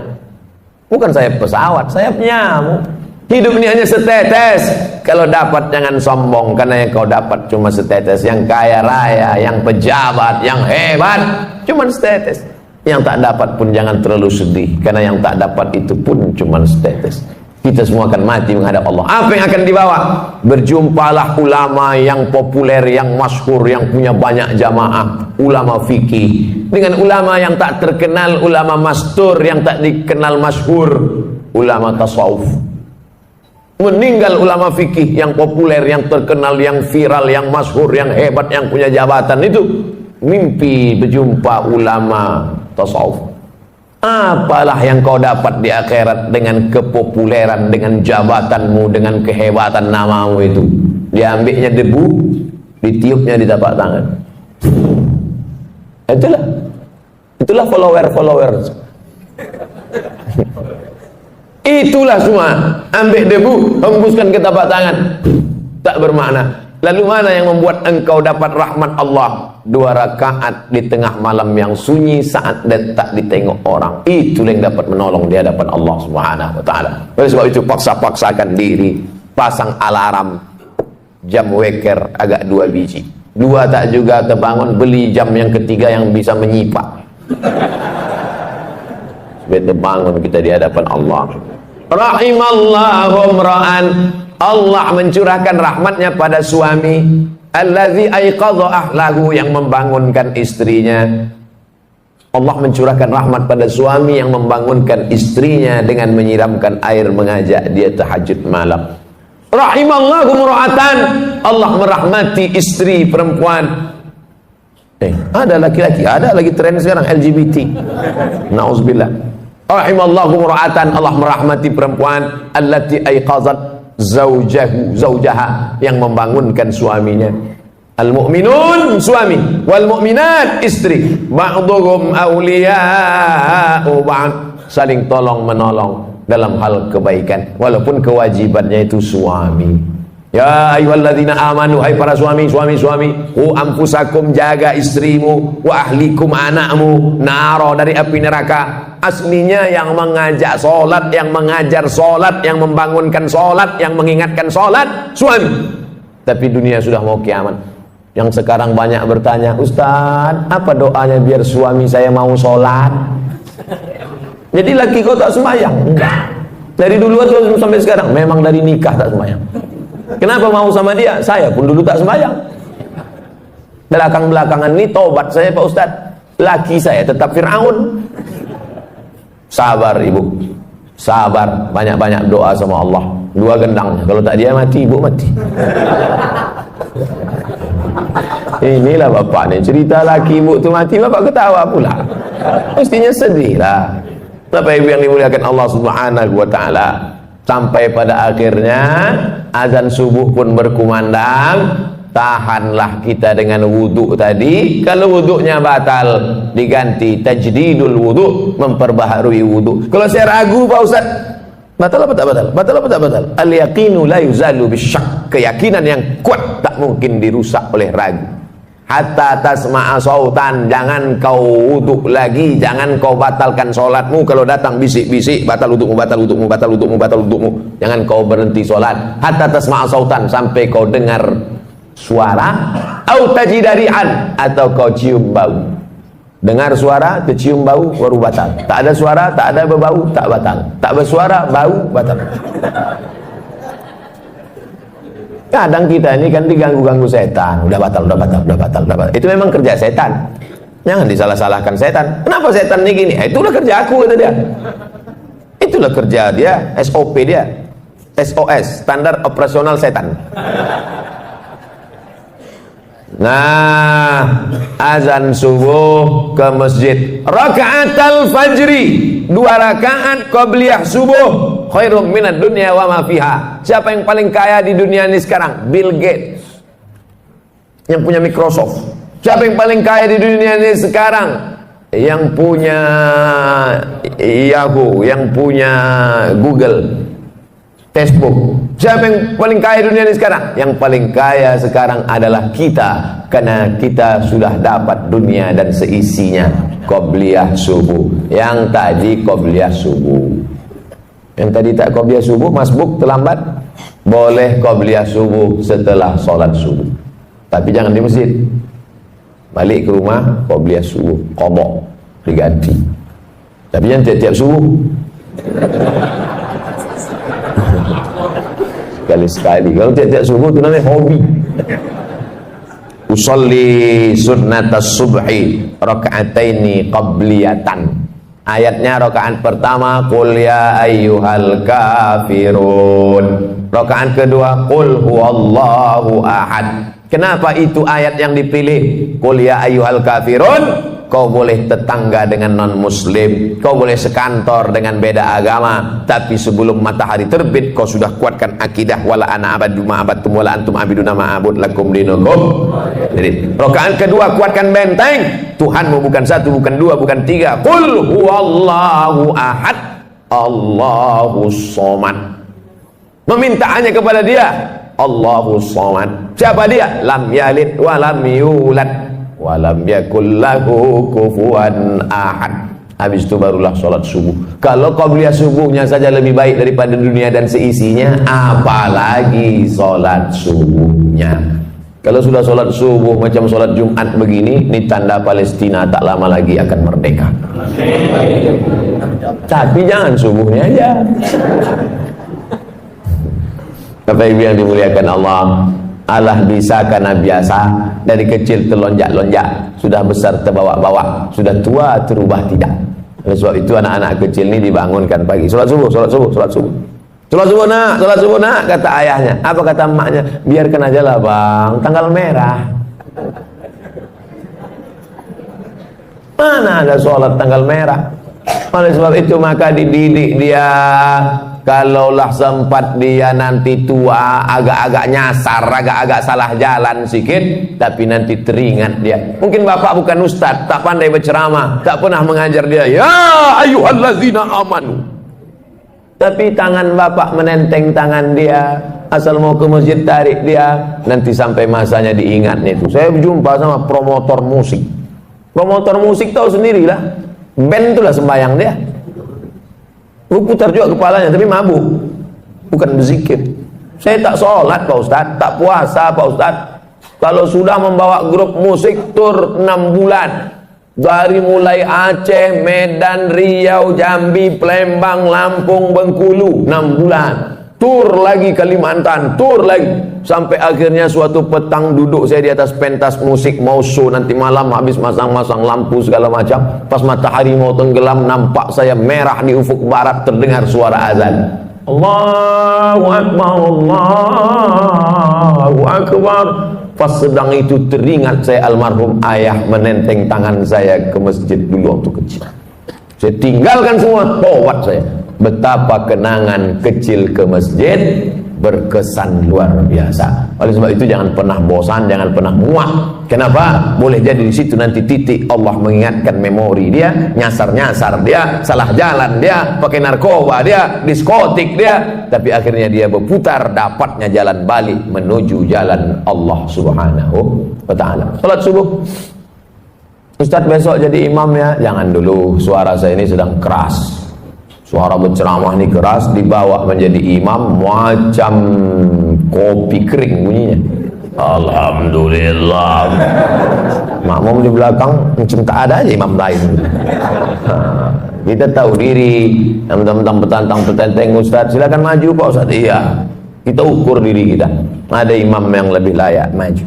Bukan sayap pesawat, sayap nyamuk. Hidup ini hanya setetes. Kalau dapat jangan sombong, karena yang kau dapat cuma setetes. Yang kaya raya, yang pejabat, yang hebat, cuma setetes. Yang tak dapat pun jangan terlalu sedih, karena yang tak dapat itu pun cuma setetes. Kita semua akan mati menghadap Allah. Apa yang akan dibawa? Berjumpalah ulama yang populer, yang masyhur, yang punya banyak jamaah, ulama fikih, dengan ulama yang tak terkenal, ulama mastur yang tak dikenal masyhur, ulama tasawuf. Meninggal ulama fikih yang populer, yang terkenal, yang viral, yang masyhur, yang hebat, yang punya jabatan itu mimpi berjumpa ulama tasawuf. Apalah yang kau dapat di akhirat dengan kepopuleran, dengan jabatanmu, dengan kehebatan namamu itu? Diambilnya debu, ditiupnya di tapak tangan. Itulah follower. Itulah semua. Ambil debu, hembuskan ke tapak tangan. Tak bermakna. Lalu mana yang membuat engkau dapat rahmat Allah? 2 rakaat di tengah malam yang sunyi saat tak ditengok orang. Itulah yang dapat menolong di hadapan Allah Subhanahu wa taala. Oleh sebab itu paksa-paksakan diri, pasang alarm, jam weker agak 2 biji. 2 tak juga terbangun, beli jam yang ketiga yang bisa menyipak. Supaya terbangun kita di hadapan Allah. Rahimallahu ra'an. Allah mencurahkan rahmatnya pada suami allazi aiqadha ahlahu, yang membangunkan istrinya. Allah mencurahkan rahmat pada suami yang membangunkan istrinya dengan menyiramkan air, mengajak dia tahajud malam. Rahimallahu mura'atan. Allah merahmati istri perempuan. Ada laki-laki, ada lagi tren sekarang LGBT. Nauzubillah. Rahimallahu mura'atan. Allah merahmati perempuan allati aiqazat zaujaha, yang membangunkan suaminya. Al-mu'minun suami, wal mu'minat istri, ba'dhum awliya'u ba'd, saling tolong menolong dalam hal kebaikan walaupun kewajibannya itu suami. Ya ayyuhalladzina amanu, hai para suami, anfusakum, jaga istrimu, wa ahlikum, anakmu, naro, dari api neraka. Aslinya yang mengajak solat, yang mengajar solat, yang membangunkan solat, yang mengingatkan solat, suami. Tapi dunia sudah mau kiamat. Yang sekarang banyak bertanya, Ustaz, apa doanya biar suami saya mau solat? Jadi laki kau tak sembahyang? Enggak. Dari dulu atau sampai sekarang? Memang dari nikah tak sembahyang. Kenapa mau sama dia? Saya pun dulu tak sembahyang. Belakang-belakangan ini tobat saya Pak Ustaz. Laki saya tetap Fir'aun. Sabar ibu, sabar, banyak-banyak doa sama Allah. 2 gendang, kalau tak dia mati, ibu mati. Inilah bapak nih, cerita laki ibu tu mati, bapak ketawa pula. Mestinya sedih lah. Bapak ibu yang dimuliakan Allah Subhanahu wa taala. Sampai pada akhirnya azan subuh pun berkumandang. Tahanlah kita dengan wudhu tadi. Kalau wudhunya batal, diganti tajdidul wudhu, memperbaharui wudhu. Kalau saya ragu Pak Ustaz, batal apa tak batal? Batal apa tak batal? Al yaqinu la yuzalu bisyak. Keyakinan yang kuat tak mungkin dirusak oleh ragu. Hatta tasma'a sautan, jangan kau wudhu lagi, jangan kau batalkan solatmu. Kalau datang bisik-bisik, batal wudhumu, batal wudhumu, batal wudhumu, batal wudhumu. Jangan kau berhenti solat. Hatta tasma'a sautan, sampai kau dengar suara, au tajidari'an, atau kau cium bau. Dengar suara, tercium bau, baru batal. Tak ada suara, tak ada berbau, tak batal. Tak bersuara, bau, batal. Kadang kita ini kan diganggu-ganggu setan. Udah batal, udah batal, udah batal, udah batal. Itu memang kerja setan. Jangan disalah-salahkan setan. Kenapa setan ini gini? Itulah kerja aku, kata dia. Itulah kerja dia, SOP dia. SOS, standar operasional setan. Nah, azan subuh ke masjid. Raka'atul fajri, 2 rakaat qabliyah subuh, khairum minad dunya wa ma fiha. Siapa yang paling kaya di dunia ini sekarang? Bill Gates, yang punya Microsoft. Siapa yang paling kaya di dunia ini sekarang? Yang punya Yahoo, yang punya Google, Facebook. Siapa yang paling kaya dunia ini sekarang? Yang paling kaya sekarang adalah kita, karena kita sudah dapat dunia dan seisinya. Qobliyah subuh. Yang tadi qobliyah subuh. Yang tadi tak qobliyah subuh, masbuk terlambat. Boleh qobliyah subuh setelah sholat subuh, tapi jangan di masjid. Balik ke rumah, qobliyah subuh, qadha, diganti. Tapi jangan tiap-tiap subuh. Sekali-sekali. Kalau tiap-tiap subuh itu namanya hobi. Usolli sunnatas subhi raka'ataini qabliyatan. Ayatnya rakaat pertama qul ya ayyuhal kafirun. Rakaat kedua qul huwallahu ahad. Kenapa itu ayat yang dipilih? Qul ya ayyuhal kafirun. Kau boleh tetangga dengan non-muslim, kau boleh sekantor dengan beda agama, tapi sebelum matahari terbit kau sudah kuatkan akidah wala ana abadu ma abadtum wala antum abiduna ma abud lakum dinukum. Jadi rakaat kedua kuatkan benteng, Tuhanmu bukan satu, bukan dua, bukan tiga. Qul huwallahu ahad, Allahus somad. Meminta hanya kepada dia, Allahus somad. Siapa dia? Lam yalid wa lam yulad walam yakul lahu kufuwan ahad. Habis itu barulah sholat subuh. Kalau qabliyah subuhnya saja lebih baik daripada dunia dan seisinya, apalagi sholat subuhnya. Kalau sudah sholat subuh macam sholat Jumat begini, ini tanda Palestina tak lama lagi akan merdeka. Tapi jangan subuhnya aja. Bapak Ibu yang dimuliakan Allah, Allah bisa karena biasa. Dari kecil terlonjak-lonjak, sudah besar terbawa-bawa, sudah tua terubah tidak. Oleh sebab itu anak-anak kecil ini dibangunkan pagi, sholat subuh, sholat subuh, sholat subuh. Sholat subuh nak, kata ayahnya. Apa kata emaknya? Biarkan aja lah bang, tanggal merah. Mana ada sholat tanggal merah? Oleh sebab itu maka dididik dia. Kalaulah sempat dia nanti tua, agak-agak nyasar, agak-agak salah jalan sikit, tapi nanti teringat dia. Mungkin bapak bukan ustaz, tak pandai berceramah, tak pernah mengajar dia, ya ayyuhallazina amanu. Tapi tangan bapak menenteng tangan dia, asal mau ke masjid tarik dia, nanti sampai masanya diingatnya itu. Saya berjumpa sama promotor musik. Promotor musik tahu sendirilah, band itulah sembahyang dia. Putar juga kepalanya, tapi mabuk, bukan berzikir. Saya tak sholat Pak Ustaz, tak puasa Pak Ustaz. Kalau sudah membawa grup musik tur 6 bulan, dari mulai Aceh, Medan, Riau, Jambi, Palembang, Lampung, Bengkulu, 6 bulan. Tur lagi Kalimantan, tur lagi, sampai akhirnya suatu petang duduk saya di atas pentas musik mau show nanti malam, habis masang-masang lampu segala macam, pas matahari mau tenggelam nampak saya merah di ufuk barat, terdengar suara azan. Allahu Akbar, Allahu Akbar. Pas sedang itu teringat saya almarhum ayah menenteng tangan saya ke masjid dulu waktu kecil. Saya tinggalkan semua, tawat saya. Betapa kenangan kecil ke masjid berkesan luar biasa. Oleh sebab itu jangan pernah bosan, jangan pernah muak. Kenapa? Boleh jadi di situ nanti titik Allah mengingatkan memori dia, nyasar-nyasar dia, salah jalan dia, pakai narkoba dia, diskotik dia, tapi akhirnya dia berputar, dapatnya jalan balik menuju jalan Allah Subhanahu wa taala. Salat subuh. Ustaz besok jadi imam ya? Jangan dulu, suara saya ini sedang keras. Suara berceramah ini keras, dibawa menjadi imam macam kopi kering bunyinya. Alhamdulillah. Makmum di belakang macam tak ada aja imam lain. Kita tahu diri. Yang mentang-mentang petantang-petantang Ustaz, silakan maju Pak Ustaz. Iya, kita ukur diri kita. Ada imam yang lebih layak maju,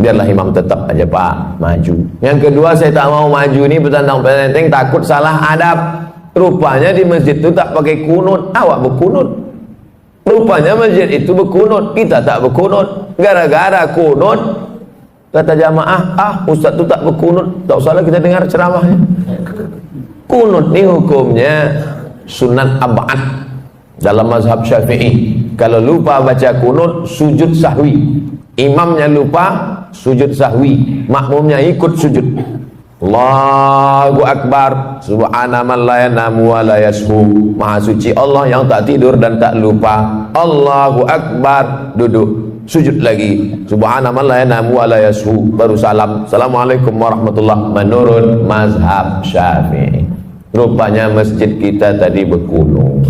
biarlah imam tetap aja Pak maju. Yang kedua, saya tak mau maju nih petantang-petantang, takut salah adab. Rupanya di masjid itu tak pakai kunut, awak berkunut. Rupanya masjid itu berkunut, kita tak berkunut. Gara-gara kunut, kata jamaah, ustaz itu tak berkunut, tak usahlah kita dengar ceramahnya. Kunut ini hukumnya sunat ab'ad dalam mazhab Syafi'i. Kalau lupa baca kunut, sujud sahwi. Imamnya lupa, sujud sahwi. Makmumnya ikut sujud. Allahu Akbar, subhana man la yanamu wa la yashu. Maha suci Allah yang tak tidur dan tak lupa. Allahu Akbar, duduk, sujud lagi. Subhana man la yanamu wa la yashu, baru salam. Assalamualaikum warahmatullahi, menurut mazhab Syafi'i. Rupanya masjid kita tadi berkunut.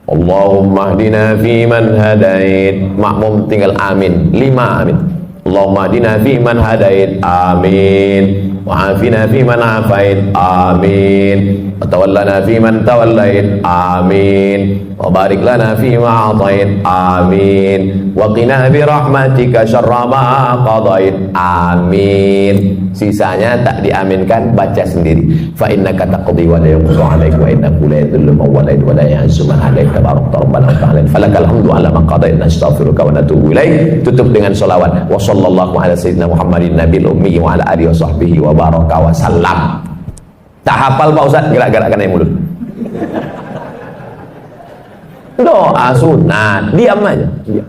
Allahumma hdina fi man hadait. Makmum tinggal amin, 5 amin. Allahumma hdina fi man hadait, amin. Wa'afina fi man afait, amin. Wa tawallana fi man tawallait, amin. Wa barik lana fi ma atait, amin. Wa qina bi rahmatika syarra ma qadait, amin. Sisanya tak diaminkan, baca sendiri. Fa innaka taqdi wa la yuqda 'alaika wa innahu la yadhillu man walayta wa la yu'izzu man hadaita tabarakta rabbana wa ta'ala. Falakal hamdu 'ala ma qadaita, nastaghfiruka wa natubu ilaik. Tutup dengan selawat. Wa sallallahu ala sayyidina Muhammadin nabiyil ummi wa ala alihi wa sahbihi wa baraka wa sallam. Tak hafal Pak Ustaz, gerak-gerakkan yang mulut. Doa sunat, diam aja, diam.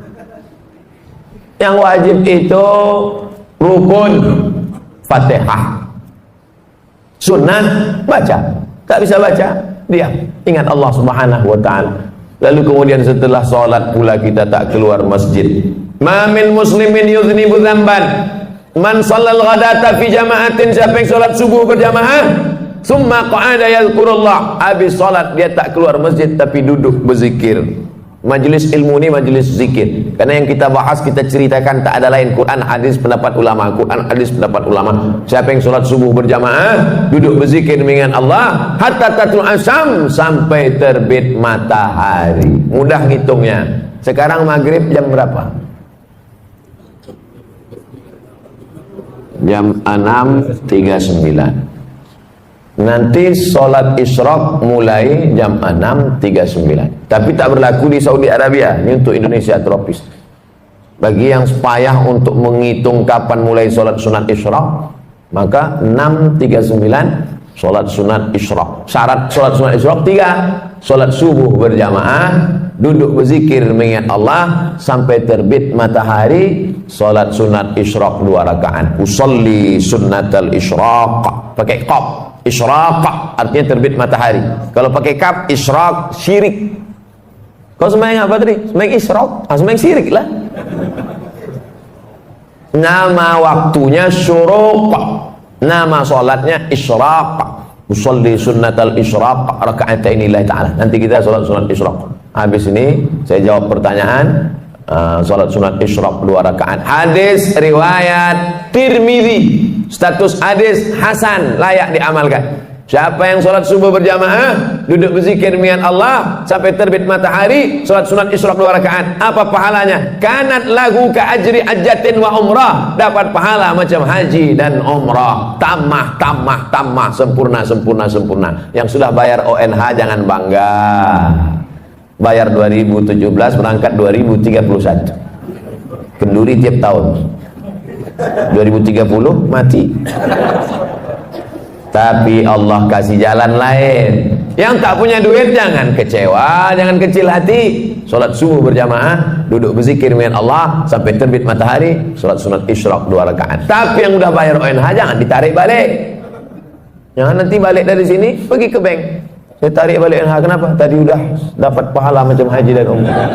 Yang wajib itu rukun, Fatihah. Sunat baca, tak bisa baca, diam. Ingat Allah Subhanahu wa taala. Lalu kemudian setelah sholat pula kita tak keluar masjid. Ma min muslimin yuznibu dzamban man shallal ghadata fi jama'atin. Siapa yang sholat subuh berjamaah, summa qa'ada yadhkurullah, habis sholat dia tak keluar masjid tapi duduk berzikir. Majelis ilmu ini majelis zikir, karena yang kita bahas, kita ceritakan tak ada lain Quran, hadis, pendapat ulama. Quran, hadis, pendapat ulama. Siapa yang sholat subuh berjamaah, duduk berzikir mengingat Allah hatta tatul asyam, sampai terbit matahari. Mudah ngitungnya. Sekarang maghrib jam berapa? Jam 6.39. Nanti sholat isyraq mulai jam 6.39. Tapi tak berlaku di Saudi Arabia. Ini untuk Indonesia tropis. Bagi yang payah untuk menghitung kapan mulai sholat sunat isyraq, maka 6.39 sholat sunat isyraq. Syarat sholat sunat isyraq 3. Sholat subuh berjamaah, duduk berzikir mengingat Allah sampai terbit matahari. Sholat sunat isyraq 2 rakaat. Usolli sunnatal isyraq, pakai qaf. Isyraq artinya terbit matahari. Kalau pakai kaf, isyraq syirik. Kau sembahyang apa tadi? Sembahyang isyraq, sembahyang syirik lah. Nama waktunya syuruq, nama sholatnya isyraq. Usolli sunnatal isyraq raka'atain lillahi ta'ala. Nanti kita sholat sunat isyraq. Habis ini saya jawab pertanyaan. Sholat sunat isyraq 2 rakaat. Hadis riwayat Tirmidzi, status hadis hasan, layak diamalkan. Siapa yang sholat subuh berjamaah, duduk berzikir mengingat Allah sampai terbit matahari, sholat sunat isyraq 2 rakaat, apa pahalanya? Kanat lahu ka ajri hajjatin wa umrah, dapat pahala macam haji dan umrah. Tamah, sempurna. Yang sudah bayar ONH jangan bangga. Bayar 2017, berangkat 2031. Kenduri tiap tahun. 2030 mati. Tapi Allah kasih jalan lain. Yang tak punya duit jangan kecewa, jangan kecil hati. Sholat subuh berjamaah, duduk berzikir mengingat Allah sampai terbit matahari, sholat sunat isyraq 2 rakaat. Tapi yang udah bayar ONH jangan ditarik balik. Jangan nanti balik dari sini pergi ke bank. Saya tarik balik ONH, kenapa? Tadi udah dapat pahala macam haji dan umrah.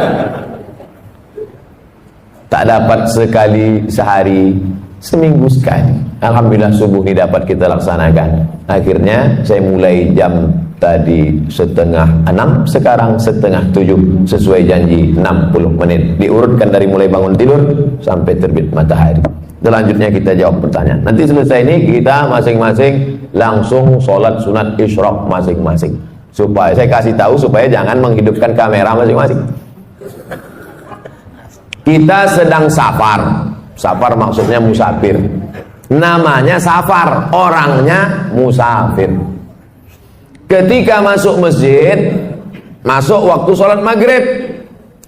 Tak dapat sekali sehari, seminggu sekali. Alhamdulillah subuh ini dapat kita laksanakan. Akhirnya saya mulai jam tadi 5:30, sekarang 6:30, sesuai janji 60 menit. Diurutkan dari mulai bangun tidur sampai terbit matahari. Selanjutnya kita jawab pertanyaan. Nanti selesai ini kita masing-masing langsung sholat sunat isyraq masing-masing. Supaya saya kasih tahu supaya jangan menghidupkan kamera masing-masing. Kita sedang safar. Safar maksudnya musafir. Namanya safar, orangnya musafir. Ketika masuk masjid, masuk waktu sholat maghrib,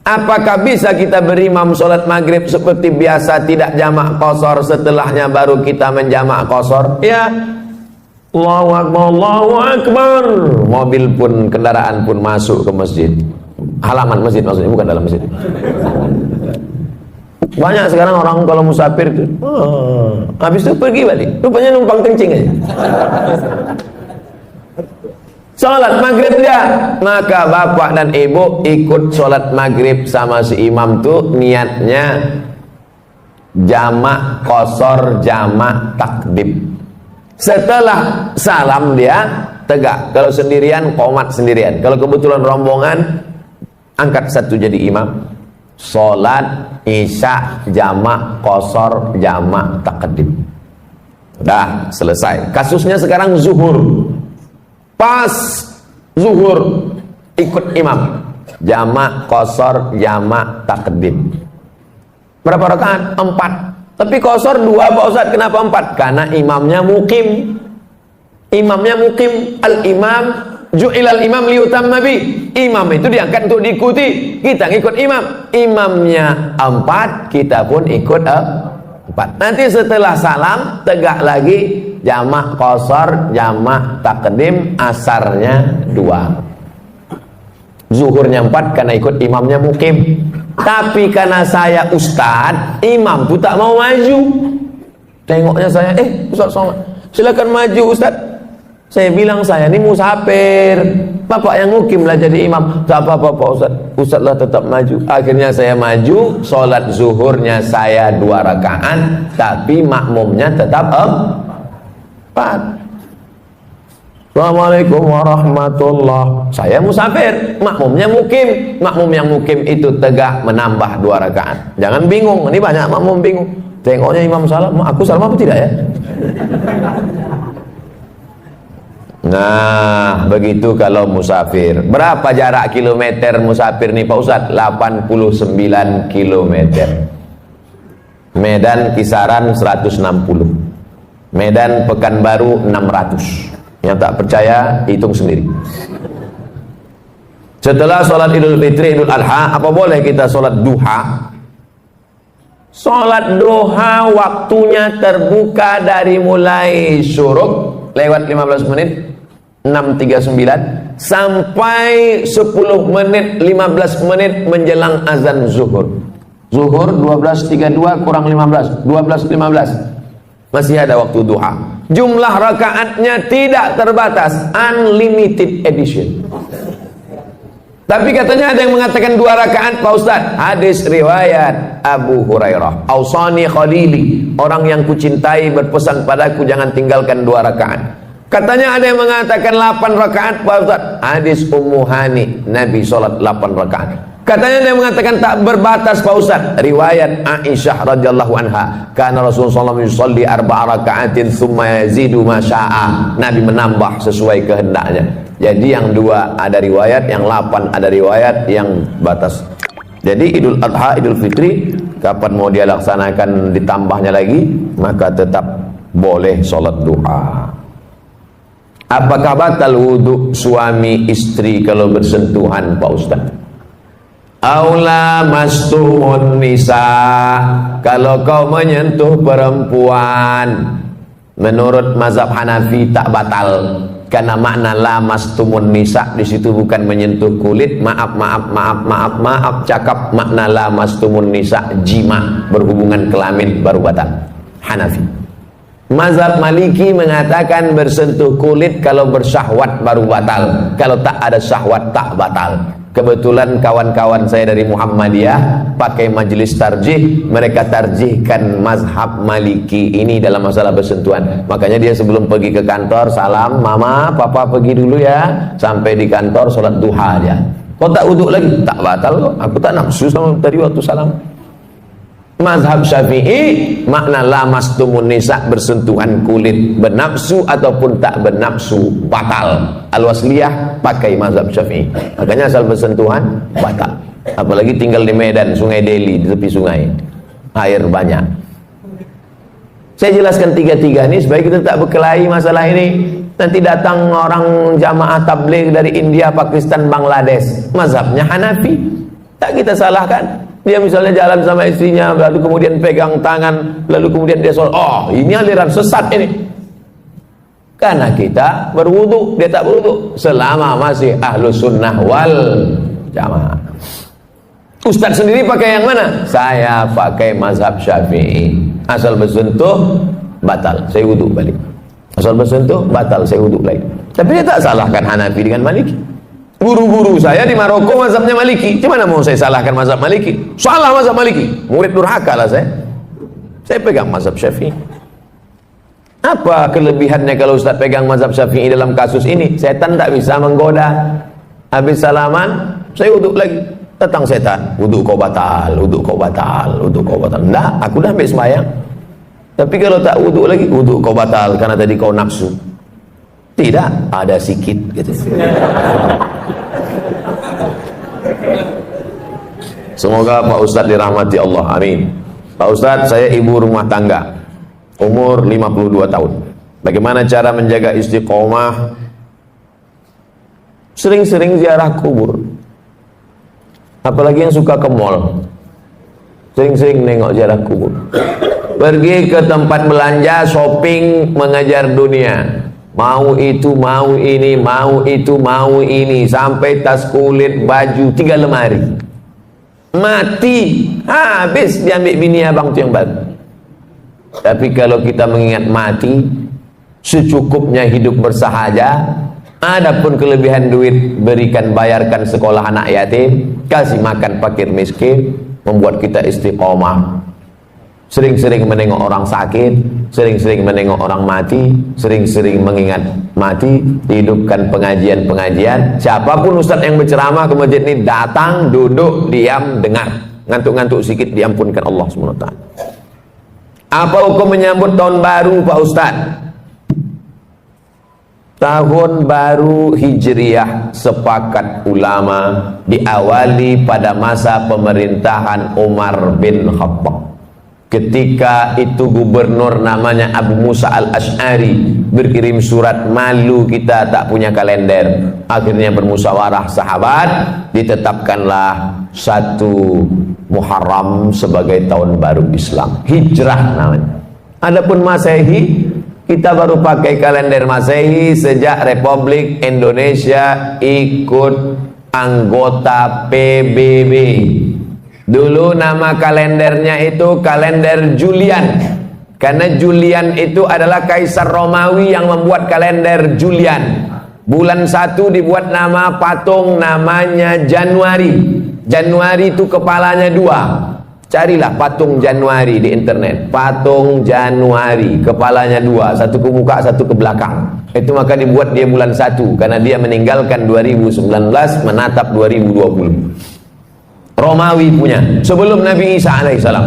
apakah bisa kita berimam sholat maghrib seperti biasa, tidak jamak qashar, setelahnya baru kita menjamak qashar? Ya, Allahu Akbar, Allahu Akbar. Mobil pun, kendaraan pun masuk ke masjid, halaman masjid maksudnya, bukan dalam masjid. Banyak sekarang orang kalau musafir itu, habis itu pergi balik, rupanya numpang kencing aja. Sholat maghrib dia, maka bapak dan ibu ikut sholat maghrib sama si imam tuh niatnya jamak qashar, jamak takdim. Setelah salam dia tegak. Kalau sendirian qomat sendirian. Kalau kebetulan rombongan angkat satu jadi imam. Sholat isya jamak qashar, jamak takdim. Udah selesai. Kasusnya sekarang zuhur. Pas zuhur ikut imam jamak qashar, jamak takdim. Berapa rakaat? 4. Tapi qashar 2 Pak Ustaz. Kenapa 4? Karena imamnya mukim. Imamnya mukim. Al-imam ju'ilal imam liyutamma bi. Imam itu diangkat untuk diikuti. Kita ngikut imam. Imamnya 4, kita pun ikut 4. Nanti setelah salam tegak lagi jamak qashar, jamak takdim, asarnya 2. Zuhurnya 4 karena ikut imamnya mukim. Tapi karena saya ustad, imam tuh tak mau maju. Tengoknya saya, Ustaz Somad, silakan maju Ustaz. Saya bilang saya ini musafir. Bapak yang mukim lah jadi imam. Tak apa-apa Pak Ustaz. Ustaz lah tetap maju. Akhirnya saya maju. Sholat zuhurnya saya 2 rakaat, tapi makmumnya tetap 4. Assalamualaikum warahmatullah. Saya musafir, makmumnya mukim. Makmum yang mukim itu tegak menambah 2 rakaat. Jangan bingung, ini banyak makmum bingung. Tengoknya imam salam, aku salam apa tidak ya? Nah, begitu kalau musafir. Berapa jarak kilometer musafir nih Pak Ustadz? 89 kilometer. Medan kisaran 160. Medan Pekanbaru 600. Yang tak percaya hitung sendiri. Setelah sholat Idul Fitri, Idul Adha, apa boleh kita sholat duha? Sholat duha waktunya terbuka dari mulai syuruk lewat 15 menit 6.39 sampai 10 menit 15 menit menjelang azan zuhur. Zuhur 12.32 kurang 15, 12.15. Masih ada waktu duha. Jumlah rakaatnya tidak terbatas, unlimited edition. Tapi katanya ada yang mengatakan 2 rakaat Pak Ustaz. Hadis riwayat Abu Hurairah, Ausani Khalili, orang yang kucintai berpesan padaku jangan tinggalkan 2 rakaat. Katanya ada yang mengatakan 8 rakaat Pak Ustaz. Hadis Ummu Hani, Nabi sholat 8 rakaat. Katanya dia mengatakan tak berbatas Pak Ustaz. Riwayat Aisyah radhiyallahu anha, karena Rasulullah SAW yusalli 4 rakaatin thumma yazidu ma syaa. Nabi menambah sesuai kehendaknya. Jadi yang 2 ada riwayat, yang 8 ada riwayat, yang batas. Jadi Idul Adha, Idul Fitri, kapan mau dia laksanakan ditambahnya lagi, maka tetap boleh sholat duha. Apakah batal wudhu suami istri kalau bersentuhan Pak Ustaz? Aula mastumun nisa, kalau kau menyentuh perempuan, menurut mazhab Hanafi tak batal, karena makna la mastumun nisa di situ bukan menyentuh kulit. Maaf, cakap makna la mastumun nisa jima, berhubungan kelamin baru batal. Hanafi. Mazhab Maliki mengatakan bersentuh kulit kalau bersyahwat baru batal, kalau tak ada syahwat tak batal. Kebetulan kawan-kawan saya dari Muhammadiyah pakai majelis tarjih, mereka tarjihkan mazhab Maliki ini dalam masalah bersentuhan. Makanya dia sebelum pergi ke kantor, salam, mama, papa pergi dulu ya. Sampai di kantor sholat duha aja. Kau tak wuduk lagi? Tak batal kok. Aku tak nafsu sama tadi waktu salam. Mazhab Syafi'i makna lamastumun nisa, bersentuhan kulit, bernafsu ataupun tak bernafsu, batal. Al-Wasliyah pakai mazhab Syafi'i. Makanya asal bersentuhan batal. Apalagi tinggal di Medan, Sungai Delhi, di tepi sungai, air banyak. Saya jelaskan tiga-tiga ini supaya kita tak berkelahi masalah ini. Nanti datang orang jamaah tabligh dari India, Pakistan, Bangladesh, mazhabnya Hanafi, tak kita salahkan. Dia misalnya jalan sama istrinya, lalu kemudian pegang tangan, lalu kemudian dia sholat. Oh, ini aliran sesat ini. Karena kita berwudu, dia tak berwudu. Selama masih ahlu sunnah wal jamaah. Ustadz sendiri pakai yang mana? Saya pakai mazhab Syafi'i. Asal bersentuh, batal. Saya wudu balik. Asal bersentuh, batal. Saya wudu lagi. Tapi dia tak salahkan Hanafi dengan Maliki. Guru-guru saya di Maroko mazhabnya Maliki. Gimana mau saya salahkan mazhab Maliki? Salah mazhab Maliki. Murid durhaka lah saya. Saya pegang mazhab Syafi'i. Apa kelebihannya kalau Ustaz pegang mazhab Syafi'i dalam kasus ini? Setan tak bisa menggoda. Habis salaman, saya wuduk lagi. Datang setan, wuduk kau batal, wuduk kau batal, wuduk kau batal. Enggak, aku dah ambil sembahyang. Tapi kalau tak wuduk lagi, wuduk kau batal karena tadi kau nafsu. Tidak, ada sikit gitu. Semoga Pak Ustadz dirahmati Allah, amin. Pak Ustadz, saya ibu rumah tangga, umur 52 tahun. Bagaimana cara menjaga istiqomah? Sering-sering ziarah kubur. Apalagi yang suka ke mall, sering-sering nengok ziarah kubur. Pergi ke tempat belanja, shopping, mengejar dunia. Mau itu, mau ini, mau itu, mau ini, sampai tas kulit, baju, 3 lemari. Mati, habis diambil bini abang tu yang baru. Tapi kalau kita mengingat mati, secukupnya hidup bersahaja. Adapun kelebihan duit, berikan, bayarkan sekolah anak yatim, kasih makan fakir miskin, membuat kita istiqomah. Sering-sering menengok orang sakit, sering-sering menengok orang mati, sering-sering mengingat mati, hidupkan pengajian-pengajian. Siapapun ustadz yang berceramah ke masjid ini, datang, duduk, diam, dengar. Ngantuk-ngantuk sikit, diampunkan Allah SWT. Apa hukum menyambut tahun baru Pak Ustadz? Tahun baru Hijriah sepakat ulama diawali pada masa pemerintahan Umar bin Khattab. Ketika itu gubernur namanya Abu Musa al-Ash'ari berkirim surat, malu kita tak punya kalender. Akhirnya bermusyawarah sahabat, ditetapkanlah 1 Muharram sebagai tahun baru Islam, Hijrah namanya. Adapun Masehi, kita baru pakai kalender Masehi sejak Republik Indonesia ikut anggota PBB. Dulu nama kalendernya itu kalender Julian, karena Julian itu adalah kaisar Romawi yang membuat kalender Julian. Bulan 1 dibuat nama patung, namanya Januari. Januari itu kepalanya 2. Carilah patung Januari di internet. Patung Januari, kepalanya 2, satu ke muka, satu ke belakang. Itu maka dibuat dia bulan 1, karena dia meninggalkan 2019, menatap 2020. Romawi punya, sebelum Nabi Isa alaihissalam.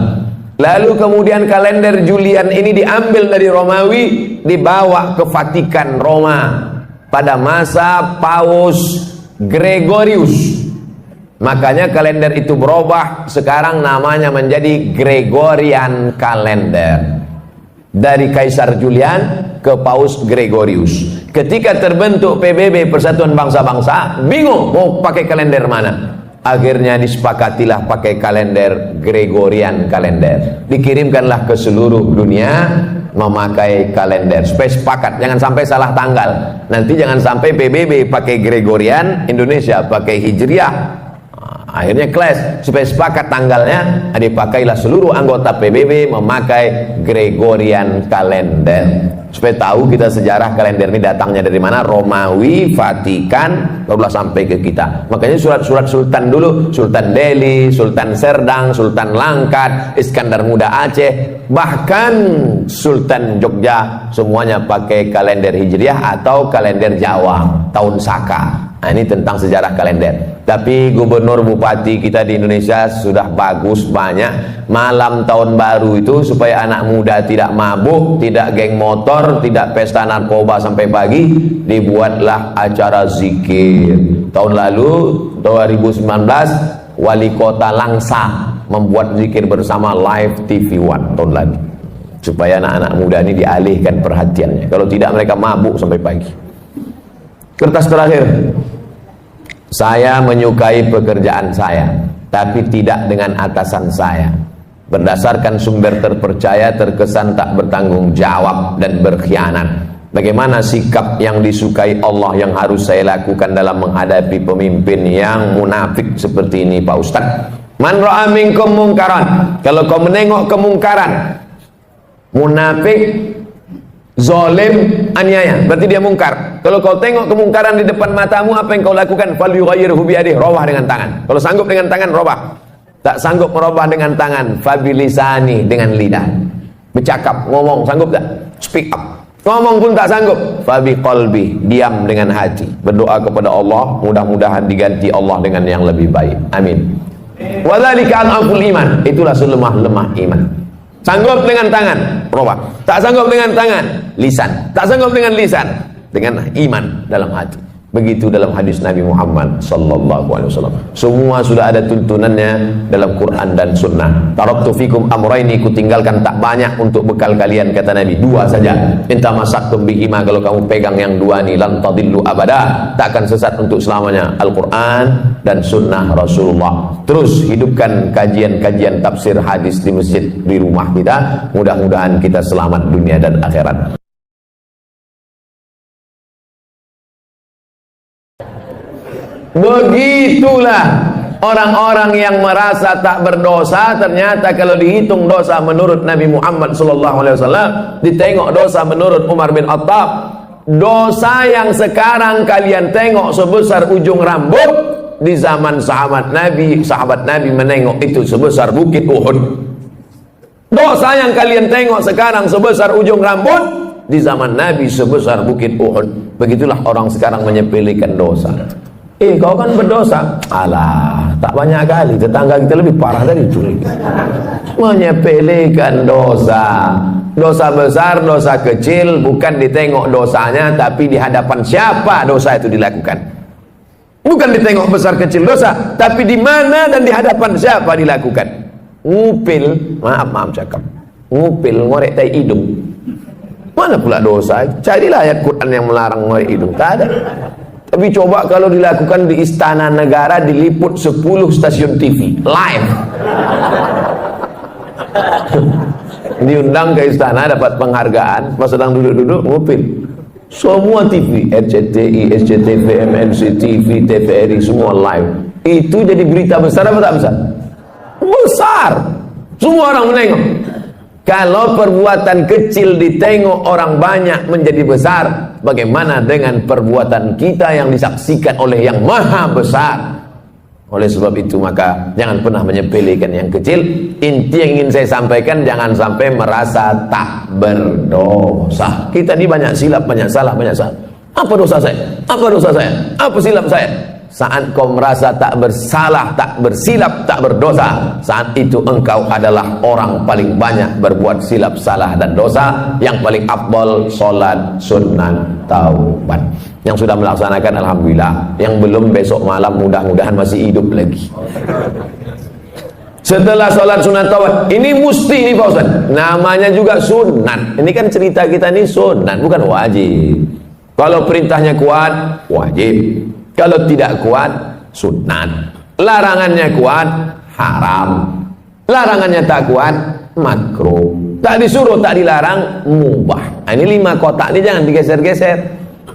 Lalu kemudian kalender Julian ini diambil dari Romawi, dibawa ke Vatikan Roma pada masa Paus Gregorius. Makanya kalender itu berubah, sekarang namanya menjadi Gregorian Calendar. Dari Kaisar Julian ke Paus Gregorius. Ketika terbentuk PBB, Persatuan Bangsa-Bangsa, bingung mau pakai kalender mana. Akhirnya disepakatilah pakai kalender Gregorian Calendar. Dikirimkanlah ke seluruh dunia memakai kalender. Supaya sepakat, jangan sampai salah tanggal. Nanti jangan sampai PBB pakai Gregorian, Indonesia pakai Hijriah. Akhirnya clash. Supaya sepakat tanggalnya, dipakailah seluruh anggota PBB memakai Gregorian Calendar. supaya tahu kita sejarah kalender ini datangnya dari mana. Romawi, Vatikan, barulah sampai ke kita. Makanya surat-surat sultan dulu, Sultan Delhi, Sultan Serdang, Sultan Langkat, Iskandar Muda Aceh, bahkan Sultan Jogja, semuanya pakai kalender Hijriah atau kalender Jawa, tahun Saka. Nah, ini tentang sejarah kalender. Tapi gubernur bupati kita di Indonesia sudah bagus banyak. Malam tahun baru itu supaya anak muda tidak mabuk, tidak geng motor, tidak pesta narkoba sampai pagi, dibuatlah acara zikir. Tahun lalu 2019 wali kota Langsa membuat zikir bersama live TV One tahun lalu, supaya anak-anak muda ini dialihkan perhatiannya. Kalau tidak mereka mabuk sampai pagi. Kertas terakhir. Saya menyukai pekerjaan saya, tapi tidak dengan atasan saya. Berdasarkan sumber terpercaya, terkesan tak bertanggung jawab dan berkhianat. Bagaimana sikap yang disukai Allah yang harus saya lakukan dalam menghadapi pemimpin yang munafik seperti ini, Pak Ustadz? Man ra'a minkum mungkaran. Kalau kau menengok kemungkaran, munafik, zalim, aniaya, berarti dia mungkar. Kalau kau tengok kemungkaran di depan matamu, apa yang kau lakukan? Falyughayyirhu biyadihi, robah dengan tangan. Kalau sanggup dengan tangan, robah. Tak sanggup merubah dengan tangan, fabilisani, dengan lidah. Bercakap, ngomong, sanggup tak? Speak up. Ngomong pun tak sanggup, fabiqalbi, diam dengan hati. Berdoa kepada Allah, mudah-mudahan diganti Allah dengan yang lebih baik. Amin. Wadzalika al-aful iman, itulah selemah-lemah iman. Sanggup dengan tangan, robah. Tak sanggup dengan tangan, lisan. Tak sanggup dengan lisan, dengan iman dalam hati. Begitu dalam hadis Nabi Muhammad sallallahu alaihi wasallam. Semua sudah ada tuntunannya dalam Quran dan Sunnah. Taraktu fikum amraini, ku tinggalkan tak banyak untuk bekal kalian, kata Nabi, dua saja. Inta masaktum bihima, kalau kamu pegang yang dua ni, lan tadillu abada, takkan sesat untuk selamanya. Al-Quran dan Sunnah Rasulullah. Terus hidupkan kajian-kajian tafsir hadis di masjid di rumah kita. Mudah-mudahan kita selamat dunia dan akhirat. Begitulah orang-orang yang merasa tak berdosa, ternyata kalau dihitung dosa menurut Nabi Muhammad SAW, ditengok dosa menurut Umar bin Khattab, dosa yang sekarang kalian tengok sebesar ujung rambut, di zaman sahabat Nabi menengok itu sebesar bukit Uhud. Dosa yang kalian tengok sekarang sebesar ujung rambut, di zaman Nabi sebesar bukit Uhud. Begitulah orang sekarang menyepelekan dosa. Kau kan berdosa. Alah, tak banyak kali, tetangga kita lebih parah dari itu. Menyepelekan dosa. Dosa besar, dosa kecil, bukan ditengok dosanya, tapi di hadapan siapa dosa itu dilakukan. Bukan ditengok besar kecil dosa, tapi di mana dan di hadapan siapa dilakukan. Ngupil, maaf cakap, ngupil, ngorek tai hidung, mana pula dosa? Carilah ayat Quran yang melarang ngorek hidung. Tak ada. Tapi coba kalau dilakukan di Istana Negara, diliput 10 stasiun TV live. Diundang ke istana, dapat penghargaan, pas sedang duduk-duduk ngupil. Semua TV, RCTI, SCTV, MNC TV, TVRI, semua live. Itu jadi berita besar apa tak besar? Besar. Semua orang menengok. Kalau perbuatan kecil ditengok orang banyak menjadi besar, bagaimana dengan perbuatan kita yang disaksikan oleh yang maha besar? Oleh sebab itu maka jangan pernah menyepelekan yang kecil. Inti yang ingin saya sampaikan, jangan sampai merasa tak berdosa. Kita ini banyak silap, banyak salah, banyak salah. Apa dosa saya? Apa dosa saya? Apa silap saya? Saat kau merasa tak bersalah, tak bersilap, tak berdosa, saat itu engkau adalah orang paling banyak berbuat silap, salah dan dosa. Yang paling afdal solat sunnah taubat. Yang sudah melaksanakan alhamdulillah, yang belum besok malam mudah-mudahan masih hidup lagi. Setelah solat sunat taubat, ini mesti nih Pak Ustaz, namanya juga sunat. Ini kan cerita kita nih sunat, bukan wajib. Kalau perintahnya kuat, wajib. Kalau tidak kuat, sunat. Larangannya kuat, haram. Larangannya tak kuat, makruh. Tak disuruh, tak dilarang, mubah. Nah, ini 5 kotak ini jangan digeser-geser.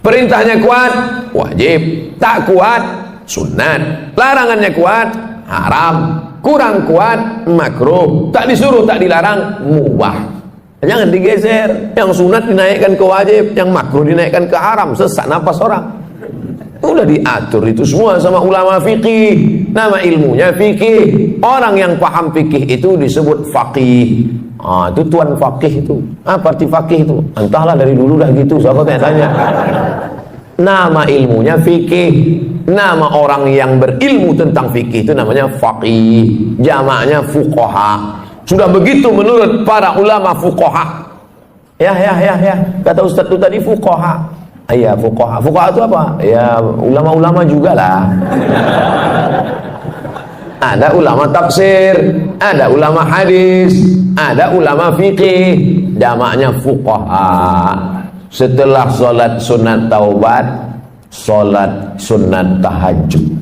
Perintahnya kuat, wajib. Tak kuat, sunat. Larangannya kuat, haram. Kurang kuat, makruh. Tak disuruh, tak dilarang, mubah. Jangan digeser. Yang sunat dinaikkan ke wajib, yang makruh dinaikkan ke haram, sesak napas orang. Udah diatur itu semua sama ulama fikih. Nama ilmunya fikih. Orang yang paham fikih itu disebut faqih. Itu tuan faqih itu. Apa arti faqih itu? Entahlah, dari dulu dah gitu, siapa tanya. Nama ilmunya fikih. Nama orang yang berilmu tentang fikih itu namanya faqih. Jamaknya fuqaha. Sudah begitu menurut para ulama fuqaha. Ya. Kata Ustaz itu tadi fuqaha. Iya, fuqaha. Fuqaha itu apa? Ya, ulama-ulama juga lah. Ada ulama tafsir, ada ulama hadis, ada ulama fikih. Jamaknya fuqaha. Setelah sholat sunat taubat, sholat sunat tahajud.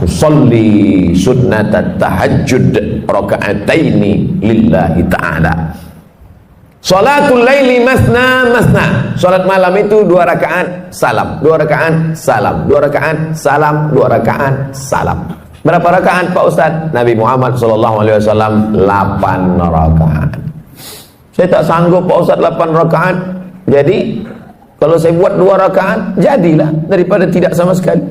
Usolli sunnat tahajud raka'ataini lillahi ta'ala. Sholatul laili masna masna. Sholat malam itu 2 rakaat salam, 2 rakaat salam, 2 rakaat salam, 2 rakaat salam. Berapa rakaat Pak Ustaz? Nabi Muhammad SAW 8 rakaat. Saya tak sanggup Pak Ustaz 8 rakaat. Jadi kalau saya buat 2 rakaat, jadilah daripada tidak sama sekali.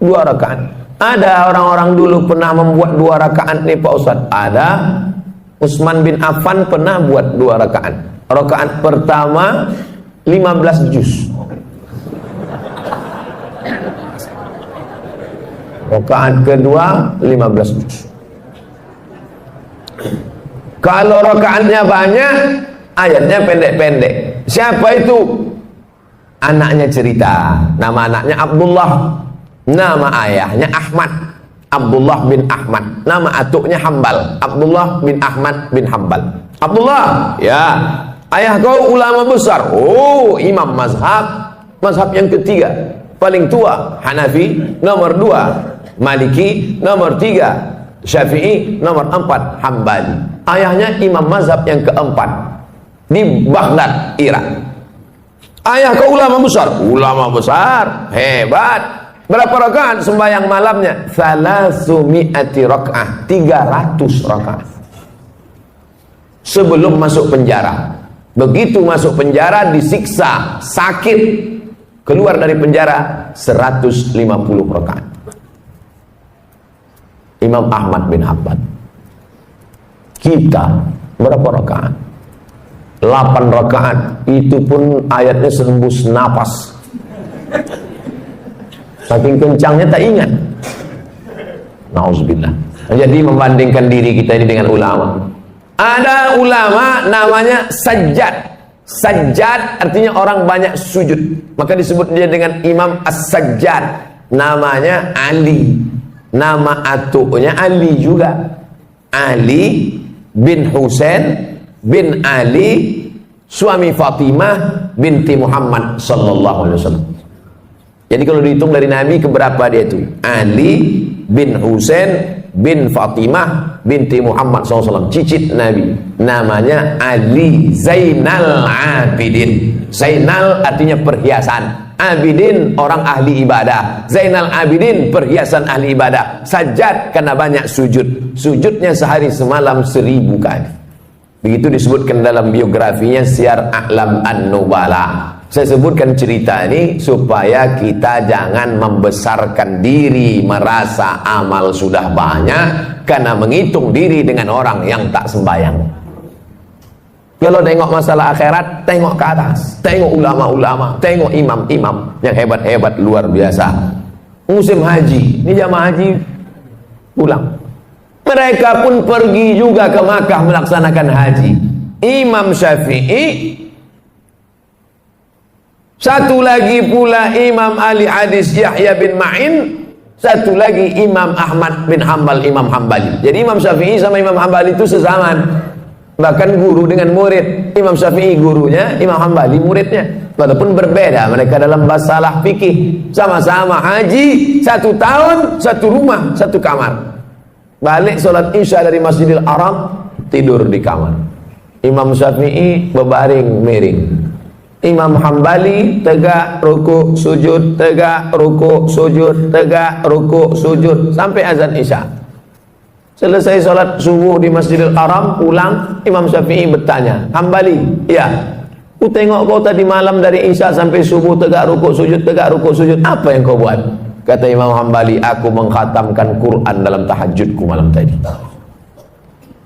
2 rakaat. Ada orang-orang dulu pernah membuat 2 rakaat nih Pak Ustaz. Ada. Utsman bin Affan pernah buat 2 rakaat. Rakaat pertama 15 juz. Rakaat kedua 15 juz. Kalau rakaatnya banyak, ayatnya pendek-pendek. Siapa itu? Anaknya cerita. Nama anaknya Abdullah. Nama ayahnya Ahmad. Abdullah bin Ahmad. Nama atuknya Hambal. Abdullah bin Ahmad bin Hambal. Abdullah, ya, ayah kau ulama besar. Oh, imam mazhab. Mazhab yang ketiga, paling tua Hanafi, nomor 2 Maliki, nomor 3 Syafi'i, nomor 4 Hambali. Ayahnya imam mazhab yang keempat di Baghdad, Irak. Ayah kau ulama besar. Ulama besar, hebat. Berapa rakaat sembahyang malamnya? 300 rakaat. 300 rakaat. Sebelum masuk penjara. Begitu masuk penjara disiksa, sakit. Keluar dari penjara 150 rakaat. Imam Ahmad bin Hanbal. Kita berapa rakaat? 8 rakaat. Itu pun ayatnya sembus napas. Saking kencangnya tak ingat. Nauzubillah. Jadi membandingkan diri kita ini dengan ulama. Ada ulama namanya Sajjad. Sajjad artinya orang banyak sujud. Maka disebut dia dengan Imam As-Sajjad. Namanya Ali. Nama atuknya Ali juga. Ali bin Husain bin Ali, suami Fatimah binti Muhammad sallallahu alaihi wasallam. Jadi kalau dihitung dari Nabi keberapa dia itu? Ali bin Husain bin Fatimah binti Muhammad SAW, cicit Nabi. Namanya Ali Zainal Abidin. Zainal artinya perhiasan. Abidin orang ahli ibadah. Zainal Abidin perhiasan ahli ibadah. Sajjad karena banyak sujud. Sujudnya sehari semalam 1000 kali. Begitu disebutkan dalam biografinya Syiar A'lam An-Nubala. Saya sebutkan cerita ini supaya kita jangan membesarkan diri, merasa amal sudah banyak karena menghitung diri dengan orang yang tak sembahyang. Kalau tengok masalah akhirat, tengok ke atas, tengok ulama-ulama, tengok imam-imam yang hebat-hebat luar biasa. Musim haji, ini jamaah haji pulang. Mereka pun pergi juga ke Makkah melaksanakan haji. Imam Syafi'i, satu lagi pula Imam ahli hadis Yahya bin Ma'in, satu lagi Imam Ahmad bin Hanbal, Imam Hambali. Jadi Imam Syafi'i sama Imam Hambali itu sezaman, bahkan guru dengan murid. Imam Syafi'i gurunya, Imam Hambali muridnya, walaupun berbeda mereka dalam masalah fikih. Sama-sama haji, 1 tahun, 1 rumah, 1 kamar. Balik sholat isya dari Masjidil Haram, tidur di kamar. Imam Syafi'i berbaring miring. Imam Hambali tegak rukuk sujud, tegak rukuk sujud, tegak rukuk sujud sampai azan isya. Selesai sholat subuh di Masjidil Haram, pulang, Imam Syafi'i bertanya, Hambali, ya, ku tengok kau tadi malam dari Isya sampai subuh tegak rukuk sujud, apa yang kau buat? Kata Imam Hambali, aku mengkhatamkan Quran dalam tahajudku malam tadi.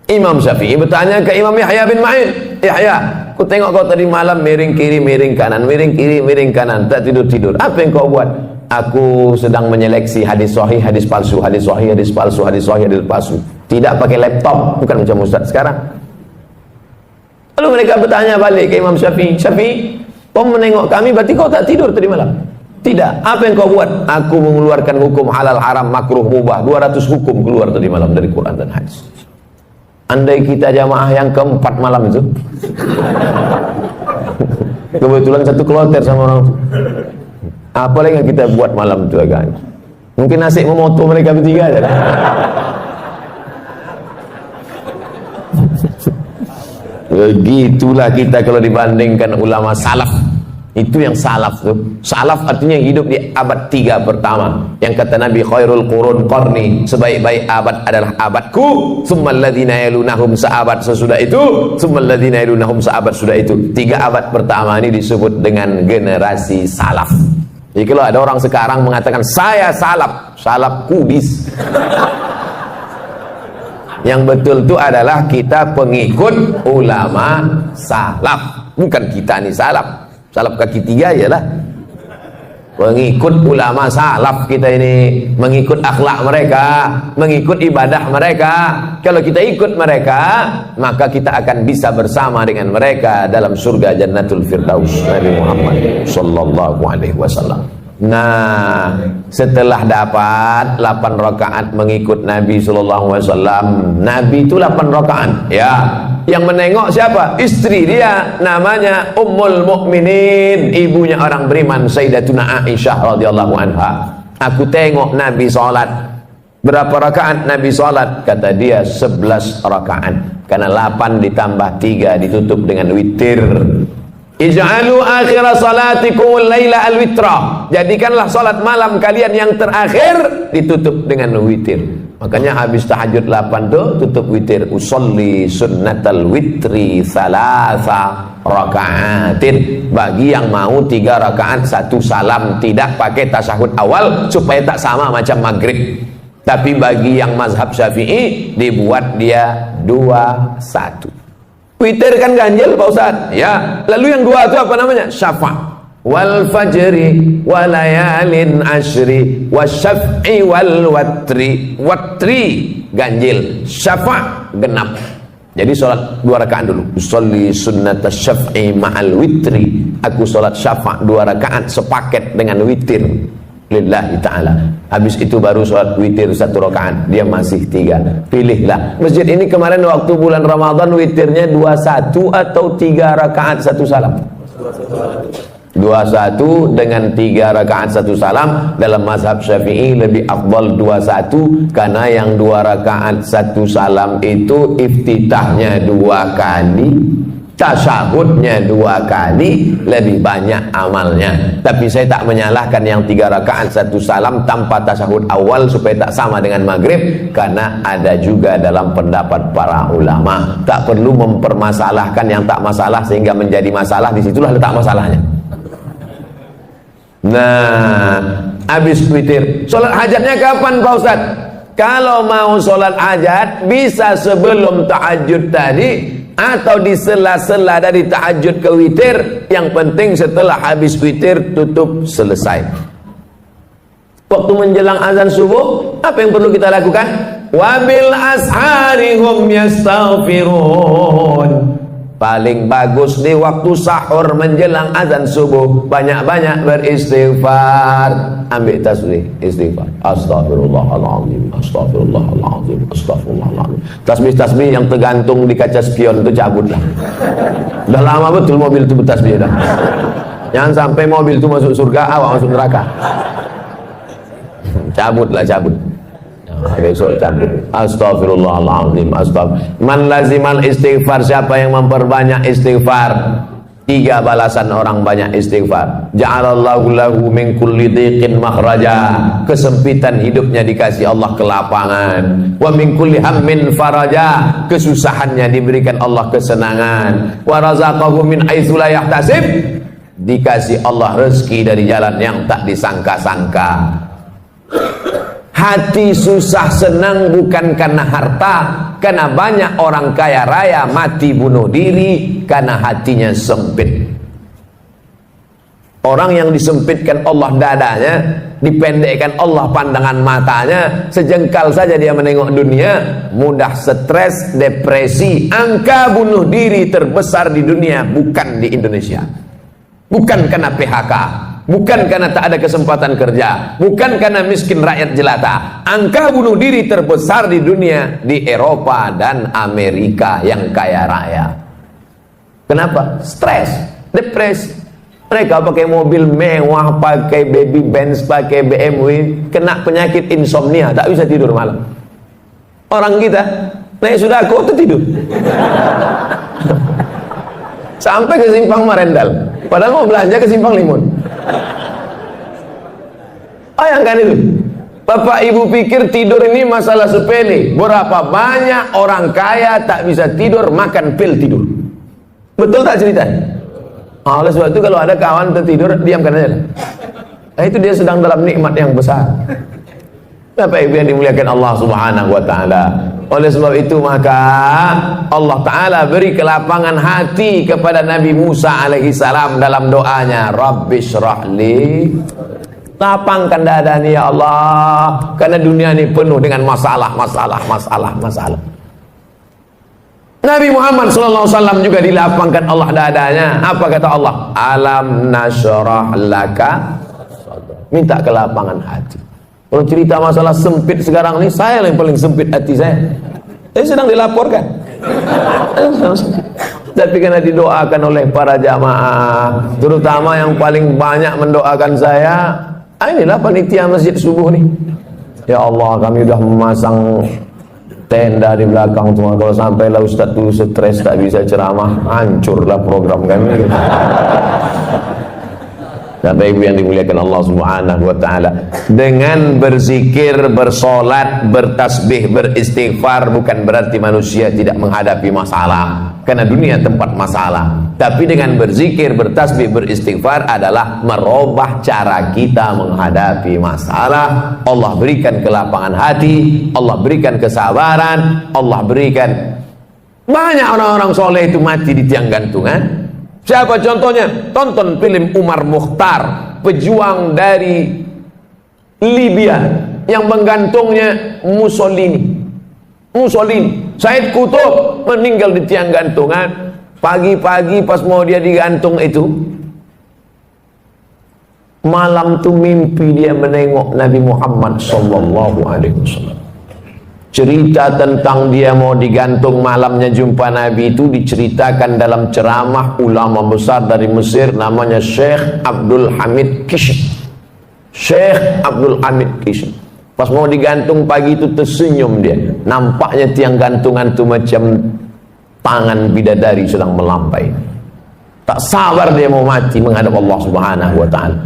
Imam Syafi'i bertanya ke Imam Yahya bin Ma'in, Yahya, ku tengok kau tadi malam miring kiri, miring kanan, miring kiri, miring kanan, tak tidur-tidur, apa yang kau buat? Aku sedang menyeleksi hadis sahih, hadis palsu, hadis sahih, hadis palsu, hadis sahih, hadis palsu. Tidak pakai laptop, bukan macam Ustaz sekarang. Lalu mereka bertanya balik ke Imam Syafi'i, Syafi'i, kau menengok kami berarti kau tak tidur tadi malam? Tidak. Apa yang kau buat? Aku mengeluarkan hukum halal, haram, makruh, mubah. 200 hukum keluar tadi malam dari Quran dan hadis. Andai kita jamaah yang keempat malam itu, kebetulan satu kloter sama orang itu, apa lagi yang kita buat malam itu agak? Mungkin asik memoto mereka bertiga aja. Begitulah kita kalau dibandingkan ulama salaf. Itu yang salaf tuh. Salaf artinya hidup di abad 3 pertama. Yang kata Nabi, khairul qurun qarni, sebaik-baik abad adalah abadku, tsummal ladzina yalunahum, seabad sesudah itu, tsummal ladzina yalunahum, seabad sudah itu. 3 abad pertama ini disebut dengan generasi salaf. Jadi kalau ada orang sekarang mengatakan saya salaf, salaf kudis. Yang betul itu adalah kita pengikut ulama salaf, bukan kita nih salaf. Salaf kaki 3 ialah pengikut ulama salaf kita ini, mengikut akhlak mereka, mengikut ibadah mereka. Kalau kita ikut mereka, maka kita akan bisa bersama dengan mereka dalam surga Jannatul Firdaus. Nabi Muhammad sallallahu alaihi wasallam. Nah, setelah dapat 8 rakaat mengikut Nabi sallallahu alaihi wasallam, Nabi itu 8 rakaat, ya. Yang menengok siapa? Istri dia, namanya Ummul Mukminin, ibunya orang beriman, Sayyidatuna Aisyah radhiyallahu anha. Aku tengok Nabi salat. Berapa rakaat Nabi salat? Kata dia 11 rakaat. Karena 8 ditambah 3 ditutup dengan witir. Ij'alu akhir salatikum laila al-witra. Jadikanlah salat malam kalian yang terakhir ditutup dengan witir. Makanya habis tahajud 8 tu tutup witir. Usolli sunnatal witri thalatha raka'atin. Bagi yang mau 3 rakaat 1 salam, tidak pakai tasyahud awal supaya tak sama macam maghrib. Tapi bagi yang mazhab Syafi'i dibuat dia 2-1. Witir kan ganjil Pak Ustaz, ya. Lalu yang 2 itu apa namanya? Syafa'. Wal fajri walayalin ashri wasyaf'i wal watri. Watri ganjil, syafa' genap. Jadi sholat 2 rakaat dulu. Usolli sunnat syaf'i ma'al witri. Aku sholat syafa' 2 rakaat sepaket dengan witir lillahi ta'ala. Habis itu baru sholat witir 1 rakaat. Dia masih 3. Pilihlah. Masjid ini kemarin waktu bulan Ramadan witirnya 21 atau 3 rakaat 1 salam. 21 dengan 3 rakaat 1 salam. Dalam mazhab Syafi'i lebih afdal 21, karena yang 2 rakaat 1 salam itu iftitahnya 2 kali, tasyahudnya 2 kali, lebih banyak amalnya. Tapi saya tak menyalahkan yang 3 rakaat 1 salam tanpa tasyahud awal supaya tak sama dengan maghrib, karena ada juga dalam pendapat para ulama tak perlu mempermasalahkan yang tak masalah sehingga menjadi masalah. Disitulah letak masalahnya. Nah, habis witir, sholat hajatnya kapan Pak Ustaz? Kalau mau sholat hajat bisa sebelum tahajud tadi atau di sela-sela dari tahajud ke witir. Yang penting setelah habis witir tutup selesai. Waktu menjelang azan subuh, apa yang perlu kita lakukan? Wabil ashari hum yastaghfirun. Paling bagus di waktu sahur menjelang azan subuh, banyak-banyak beristighfar. Ambil tasbih, istighfar. Astaghfirullahaladzim, astaghfirullahaladzim, astaghfirullahaladzim. Tasbih-tasbih yang tergantung di kaca spion itu cabutlah. Udah lama betul mobil itu bertasbih dah. Jangan sampai mobil itu masuk surga, awak masuk neraka. Cabutlah, cabut. Besok cabut. Astaghfirullahaladzim, astaghfirullah. Man lazimal istighfar, siapa yang memperbanyak istighfar, Tiga balasan orang banyak istighfar. Ja'alallahu lahu min kulli dhiqin makhraja. Kesempitan hidupnya dikasih Allah kelapangan. Wa min kulli hammin faraja. Kesusahannya diberikan Allah kesenangan. Wa razaqahu min haitsu la yahtasib. Dikasih Allah rezeki dari jalan yang tak disangka-sangka. Hati susah senang bukan karena harta, karena banyak orang kaya raya mati bunuh diri karena hatinya sempit. Orang yang disempitkan Allah dadanya, dipendekkan Allah pandangan matanya, sejengkal saja dia menengok dunia, mudah stres, depresi. Angka bunuh diri terbesar di dunia bukan di Indonesia, bukan karena PHK, bukan karena tak ada kesempatan kerja, bukan karena miskin rakyat jelata. Angka bunuh diri terbesar di dunia di Eropa dan Amerika yang kaya raya. Kenapa? Stres, depresi. Mereka pakai mobil mewah, pakai baby Benz, pakai BMW, kena penyakit insomnia, tak bisa tidur malam. Orang kita naik sudako tertidur sampai ke Simpang Marendal, padahal mau belanja ke Simpang Limun. Bayangkan itu. Bapak ibu pikir tidur ini masalah sepele. Berapa banyak orang kaya tak bisa tidur, makan pil tidur. Betul tak ceritanya? Oleh sebab itu kalau ada kawan tertidur, diamkan aja. Nah, itu dia sedang dalam nikmat yang besar. Bapak ibu yang dimuliakan Allah Subhanahu wa taala. Oleh sebab itu maka Allah Ta'ala beri kelapangan hati kepada Nabi Musa alaihi salam dalam doanya, Rabbi syrahli, lapangkan dada ni ya Allah, karena dunia ini penuh dengan masalah. Nabi Muhammad SAW juga dilapangkan Allah dadanya. Apa kata Allah? Alam nasyrah laka, minta kelapangan hati. Kalau cerita masalah sempit sekarang ini, saya yang paling sempit hati saya. Saya sedang dilaporkan. Tapi karena didoakan oleh para jamaah, terutama yang paling banyak mendoakan saya, inilah panitia masjid subuh nih. Ya Allah, kami sudah memasang tenda di belakang semua. Kalau sampailah Ustadz dulu stres tak bisa ceramah, hancurlah program kami. Bapak ibu yang dimuliakan Allah Subhanahu wa taala, dengan berzikir, bersolat, bertasbih, beristighfar bukan berarti manusia tidak menghadapi masalah, karena dunia tempat masalah. Tapi dengan berzikir, bertasbih, beristighfar adalah merubah cara kita menghadapi masalah. Allah berikan kelapangan hati, Allah berikan kesabaran, Allah berikan. Banyak orang-orang soleh itu mati di tiang gantungan. Siapa contohnya? Tonton film Umar Mukhtar, pejuang dari Libya yang menggantungnya Mussolini. Said Qutb meninggal di tiang gantungan. Pagi-pagi pas mau dia digantung itu, malam tuh mimpi dia menengok Nabi Muhammad sallallahu alaihi wasallam. Cerita tentang dia mau digantung, malamnya jumpa Nabi itu diceritakan dalam ceramah ulama besar dari Mesir, namanya Syekh Abdul Hamid Kish. Syekh Abdul Hamid Kish. Pas mau digantung pagi itu tersenyum dia. Nampaknya tiang gantungan itu macam tangan bidadari sedang melampai. Tak sabar dia mau mati menghadap Allah Subhanahu wa taala.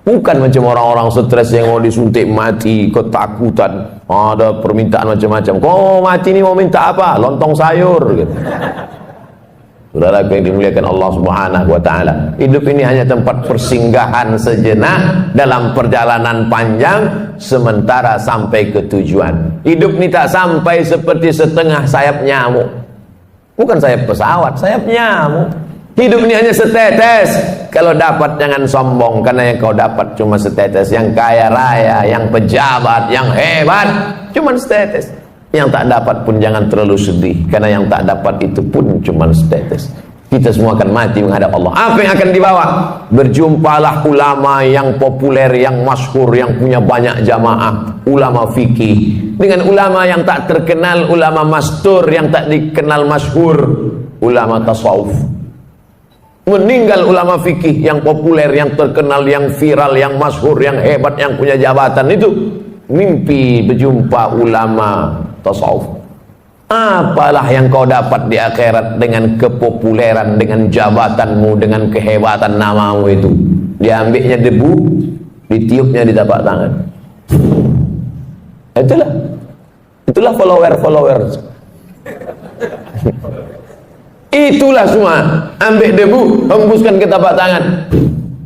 Bukan macam orang-orang stres yang mau disuntik mati, ketakutan, ada permintaan macam-macam. Kau mati ini mau minta apa? Lontong sayur gitu. Saudara yang dimuliakan Allah Subhanahu wa taala, hidup ini hanya tempat persinggahan sejenak dalam perjalanan panjang sementara sampai ke tujuan. Hidup ini tak sampai seperti setengah sayap nyamuk. Bukan sayap pesawat, sayap nyamuk. Hidup ini hanya setetes. Kalau dapat jangan sombong, karena yang kau dapat cuma setetes. Yang kaya raya, yang pejabat, yang hebat, cuma setetes. Yang tak dapat pun jangan terlalu sedih, karena yang tak dapat itu pun cuma setetes. Kita semua akan mati menghadap Allah. Apa yang akan dibawa? Berjumpalah ulama yang populer, yang masyhur, yang punya banyak jamaah, ulama fikih, dengan ulama yang tak terkenal, ulama mastur yang tak dikenal masyhur, ulama tasawuf. Meninggal ulama fikih yang populer, yang terkenal, yang viral, yang masyhur, yang hebat, yang punya jabatan itu, mimpi berjumpa ulama tasawuf. Apalah yang kau dapat di akhirat dengan kepopuleran, dengan jabatanmu, dengan kehebatan namamu itu? Diambilnya debu, ditiupnya di tapak tangan. Itulah follower. Itulah semua. Ambil debu, hembuskan ke tapak tangan.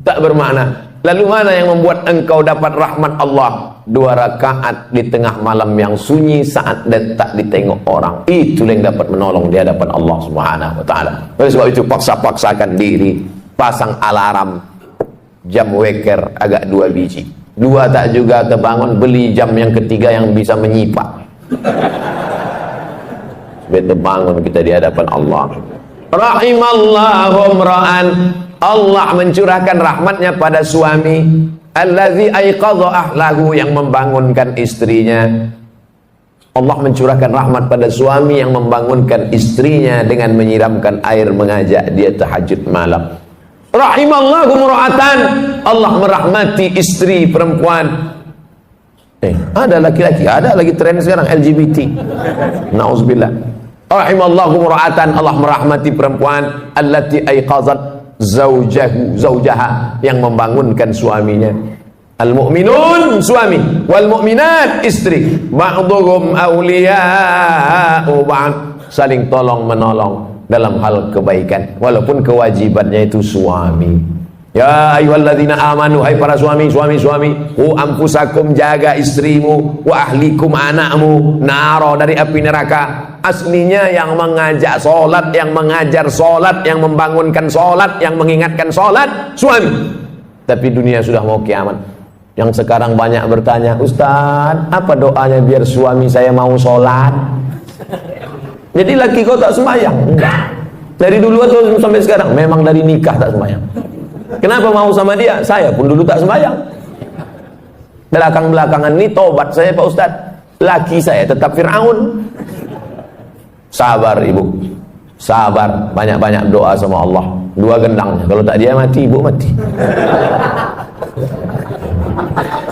Tak bermakna. Lalu mana yang membuat engkau dapat rahmat Allah? 2 rakaat di tengah malam yang sunyi saat tak ditengok orang. Itu yang dapat menolong di hadapan Allah Subhanahu wa taala. Oleh sebab itu paksa-paksakan diri, pasang alarm, jam weker agak 2 biji. 2 tak juga terbangun, beli jam yang ketiga yang bisa menyipak. Supaya terbangun kita di hadapan Allah. Rahimallahu imra'an, Allah mencurahkan rahmatnya pada suami allazi aiqadha ahlahu, yang membangunkan istrinya. Allah mencurahkan rahmat pada suami yang membangunkan istrinya dengan menyiramkan air, mengajak dia tahajud malam. Rahimallahu imra'atan, Allah merahmati istri perempuan. Ada laki-laki, ada lagi tren sekarang LGBT. Nauzubillah. Rahimallahu imra'atan, Allah merahmati perempuan allati aiqazat zaujaha, yang membangunkan suaminya. Al-mu'minun suami, wal mu'minat istri, ba'dhum awliya'u ba'd, saling tolong menolong dalam hal kebaikan walaupun kewajibannya itu suami. Ya ayyuhalladzina amanu, hai para suami, qu anfusakum, jaga istrimu, wa ahlikum, anakmu, naro, dari api neraka. Aslinya yang mengajak solat, yang mengajar solat, yang membangunkan solat, yang mengingatkan solat, suami. Tapi dunia sudah mau kiamat. Yang sekarang banyak bertanya, Ustaz, apa doanya biar suami saya mau solat? Jadi laki kau tak sembahyang? Enggak. Dari dulu atau sampai sekarang? Memang dari nikah tak sembahyang. Kenapa mau sama dia? Saya pun dulu tak sembahyang. Belakang-belakangan ini tobat saya, Pak Ustaz. Laki saya tetap Fir'aun. Sabar ibu, sabar, banyak-banyak doa sama Allah. 2 gendangnya, kalau tak dia mati, ibu mati.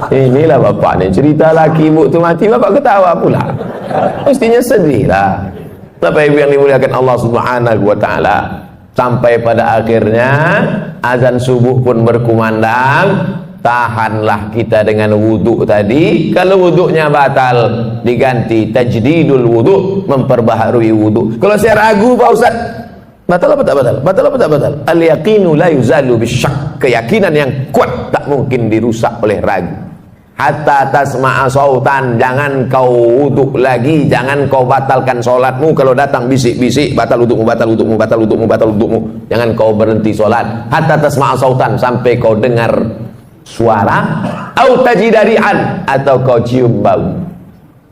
Inilah bapak nih, cerita laki ibu tu mati, bapak ketawa pula. Mestinya sedih lah. Bapak ibu yang dimuliakan Allah Subhanahu wa taala, sampai pada akhirnya azan subuh pun berkumandang. Tahanlah kita dengan wudhu tadi. Kalau wudhunya batal, diganti tajdidul wudhu, memperbaharui wudhu. Kalau saya ragu Pak Ustaz, batal apa tak batal? Batal apa tak batal? Al yaqinu la yuzalu bisyak, keyakinan yang kuat tak mungkin dirusak oleh ragu. Hatta tasma'a sautan, jangan kau wudhu lagi, jangan kau batalkan solatmu. Kalau datang bisik-bisik, batal wudhumu, batal wudhumu, batal wudhumu, batal wudhumu, jangan kau berhenti solat. Hatta tasma'a sautan, sampai kau dengar suara, au tajidarian, atau kau cium bau.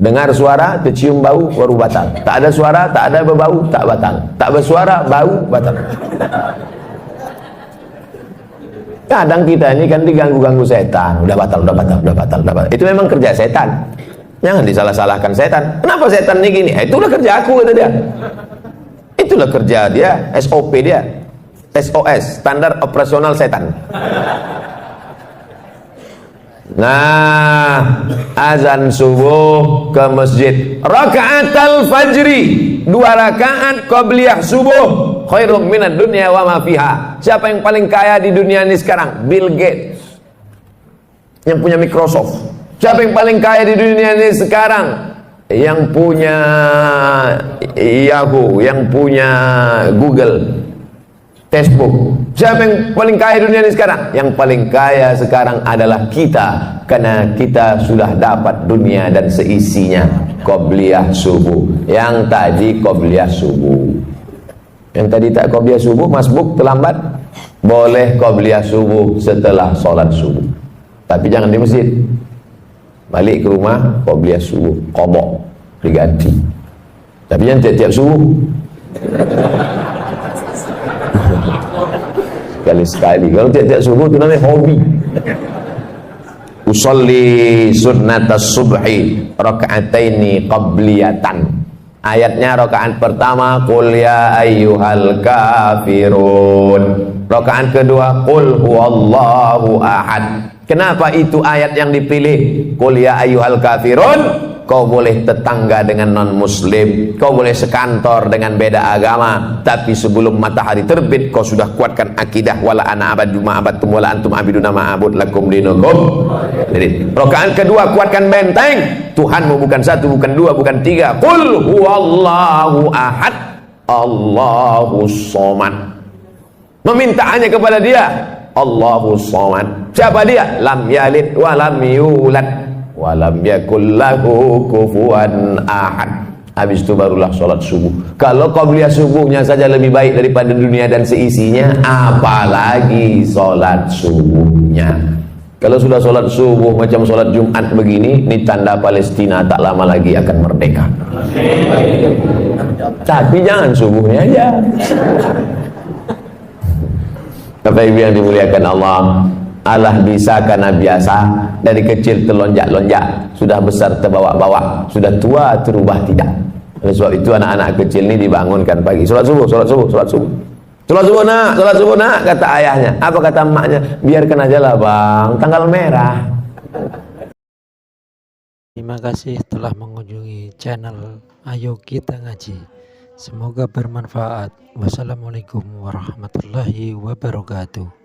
Dengar suara, tercium bau, baru batal. Tak ada suara, tak ada berbau, tak batal. Tak bersuara, bau, batal. Kadang kita ini kan diganggu-ganggu setan. Udah batal. Itu memang kerja setan. Jangan disalah-salahkan setan. Kenapa setan ini gini? Itulah kerja aku, kata dia. Itulah kerja dia, SOP dia. SOS, standar operasional setan. Nah, azan subuh ke masjid. Raka'atul fajri, 2 rakaat qabliyah subuh, khairum minad dunya wa ma fiha. Siapa yang paling kaya di dunia ini sekarang? Bill Gates, yang punya Microsoft. Siapa yang paling kaya di dunia ini sekarang? Yang punya Yahoo, yang punya Google, Facebook. Siapa yang paling kaya dunia ini sekarang? Yang paling kaya sekarang adalah kita, karena kita sudah dapat dunia dan seisinya. Qobliyah subuh. Yang tadi qobliyah subuh. Yang tadi tak qobliyah subuh, masbuk terlambat. Boleh qobliyah subuh setelah sholat subuh, tapi jangan di masjid. Balik ke rumah, qobliyah subuh, qadha, diganti. Tapi jangan tiap-tiap subuh. Sekali-sekali. Kalau tiap-tiap subuh itu namanya hobi. Usolli sunnatas subhi raka'ataini qabliyatan. Ayatnya rakaat pertama qul ya ayyuhal kafirun. Rakaat kedua qul huwallahu ahad. Kenapa itu ayat yang dipilih? Qul ya ayyuhal kafirun kau boleh tetangga dengan non muslim, kau boleh sekantor dengan beda agama, tapi sebelum matahari terbit kau sudah kuatkan akidah wala ana abadu ma abadtum wala antum abiduna ma abud lakum dinukum. Jadi rakaat kedua kuatkan benteng, Tuhanmu bukan satu, bukan dua, bukan tiga. Qul huwallahu ahad, Allahus somad. Meminta hanya kepada Dia, Allahus somad. Siapa Dia? Lam yalid wa lam yulad walam yakul lahu kufuwan ahad. Habis itu barulah sholat subuh. Kalau qabliyah subuhnya saja lebih baik daripada dunia dan seisinya, apalagi sholat subuhnya. Kalau sudah sholat subuh macam sholat Jumat begini, ini tanda Palestina tak lama lagi akan merdeka. Tapi jangan subuhnya aja. Bapak Ibu yang dimuliakan Allah, Allah bisa karena biasa. Dari kecil terlonjak-lonjak, sudah besar terbawa-bawa, sudah tua terubah tidak. Oleh sebab itu anak-anak kecil ini dibangunkan pagi, sholat subuh, sholat subuh, sholat subuh. Sholat subuh nak, kata ayahnya. Apa kata emaknya? Biarkan aja lah bang, tanggal merah. Terima kasih telah mengunjungi channel Ayo Kita Ngaji. Semoga bermanfaat. Wassalamualaikum warahmatullahi wabarakatuh.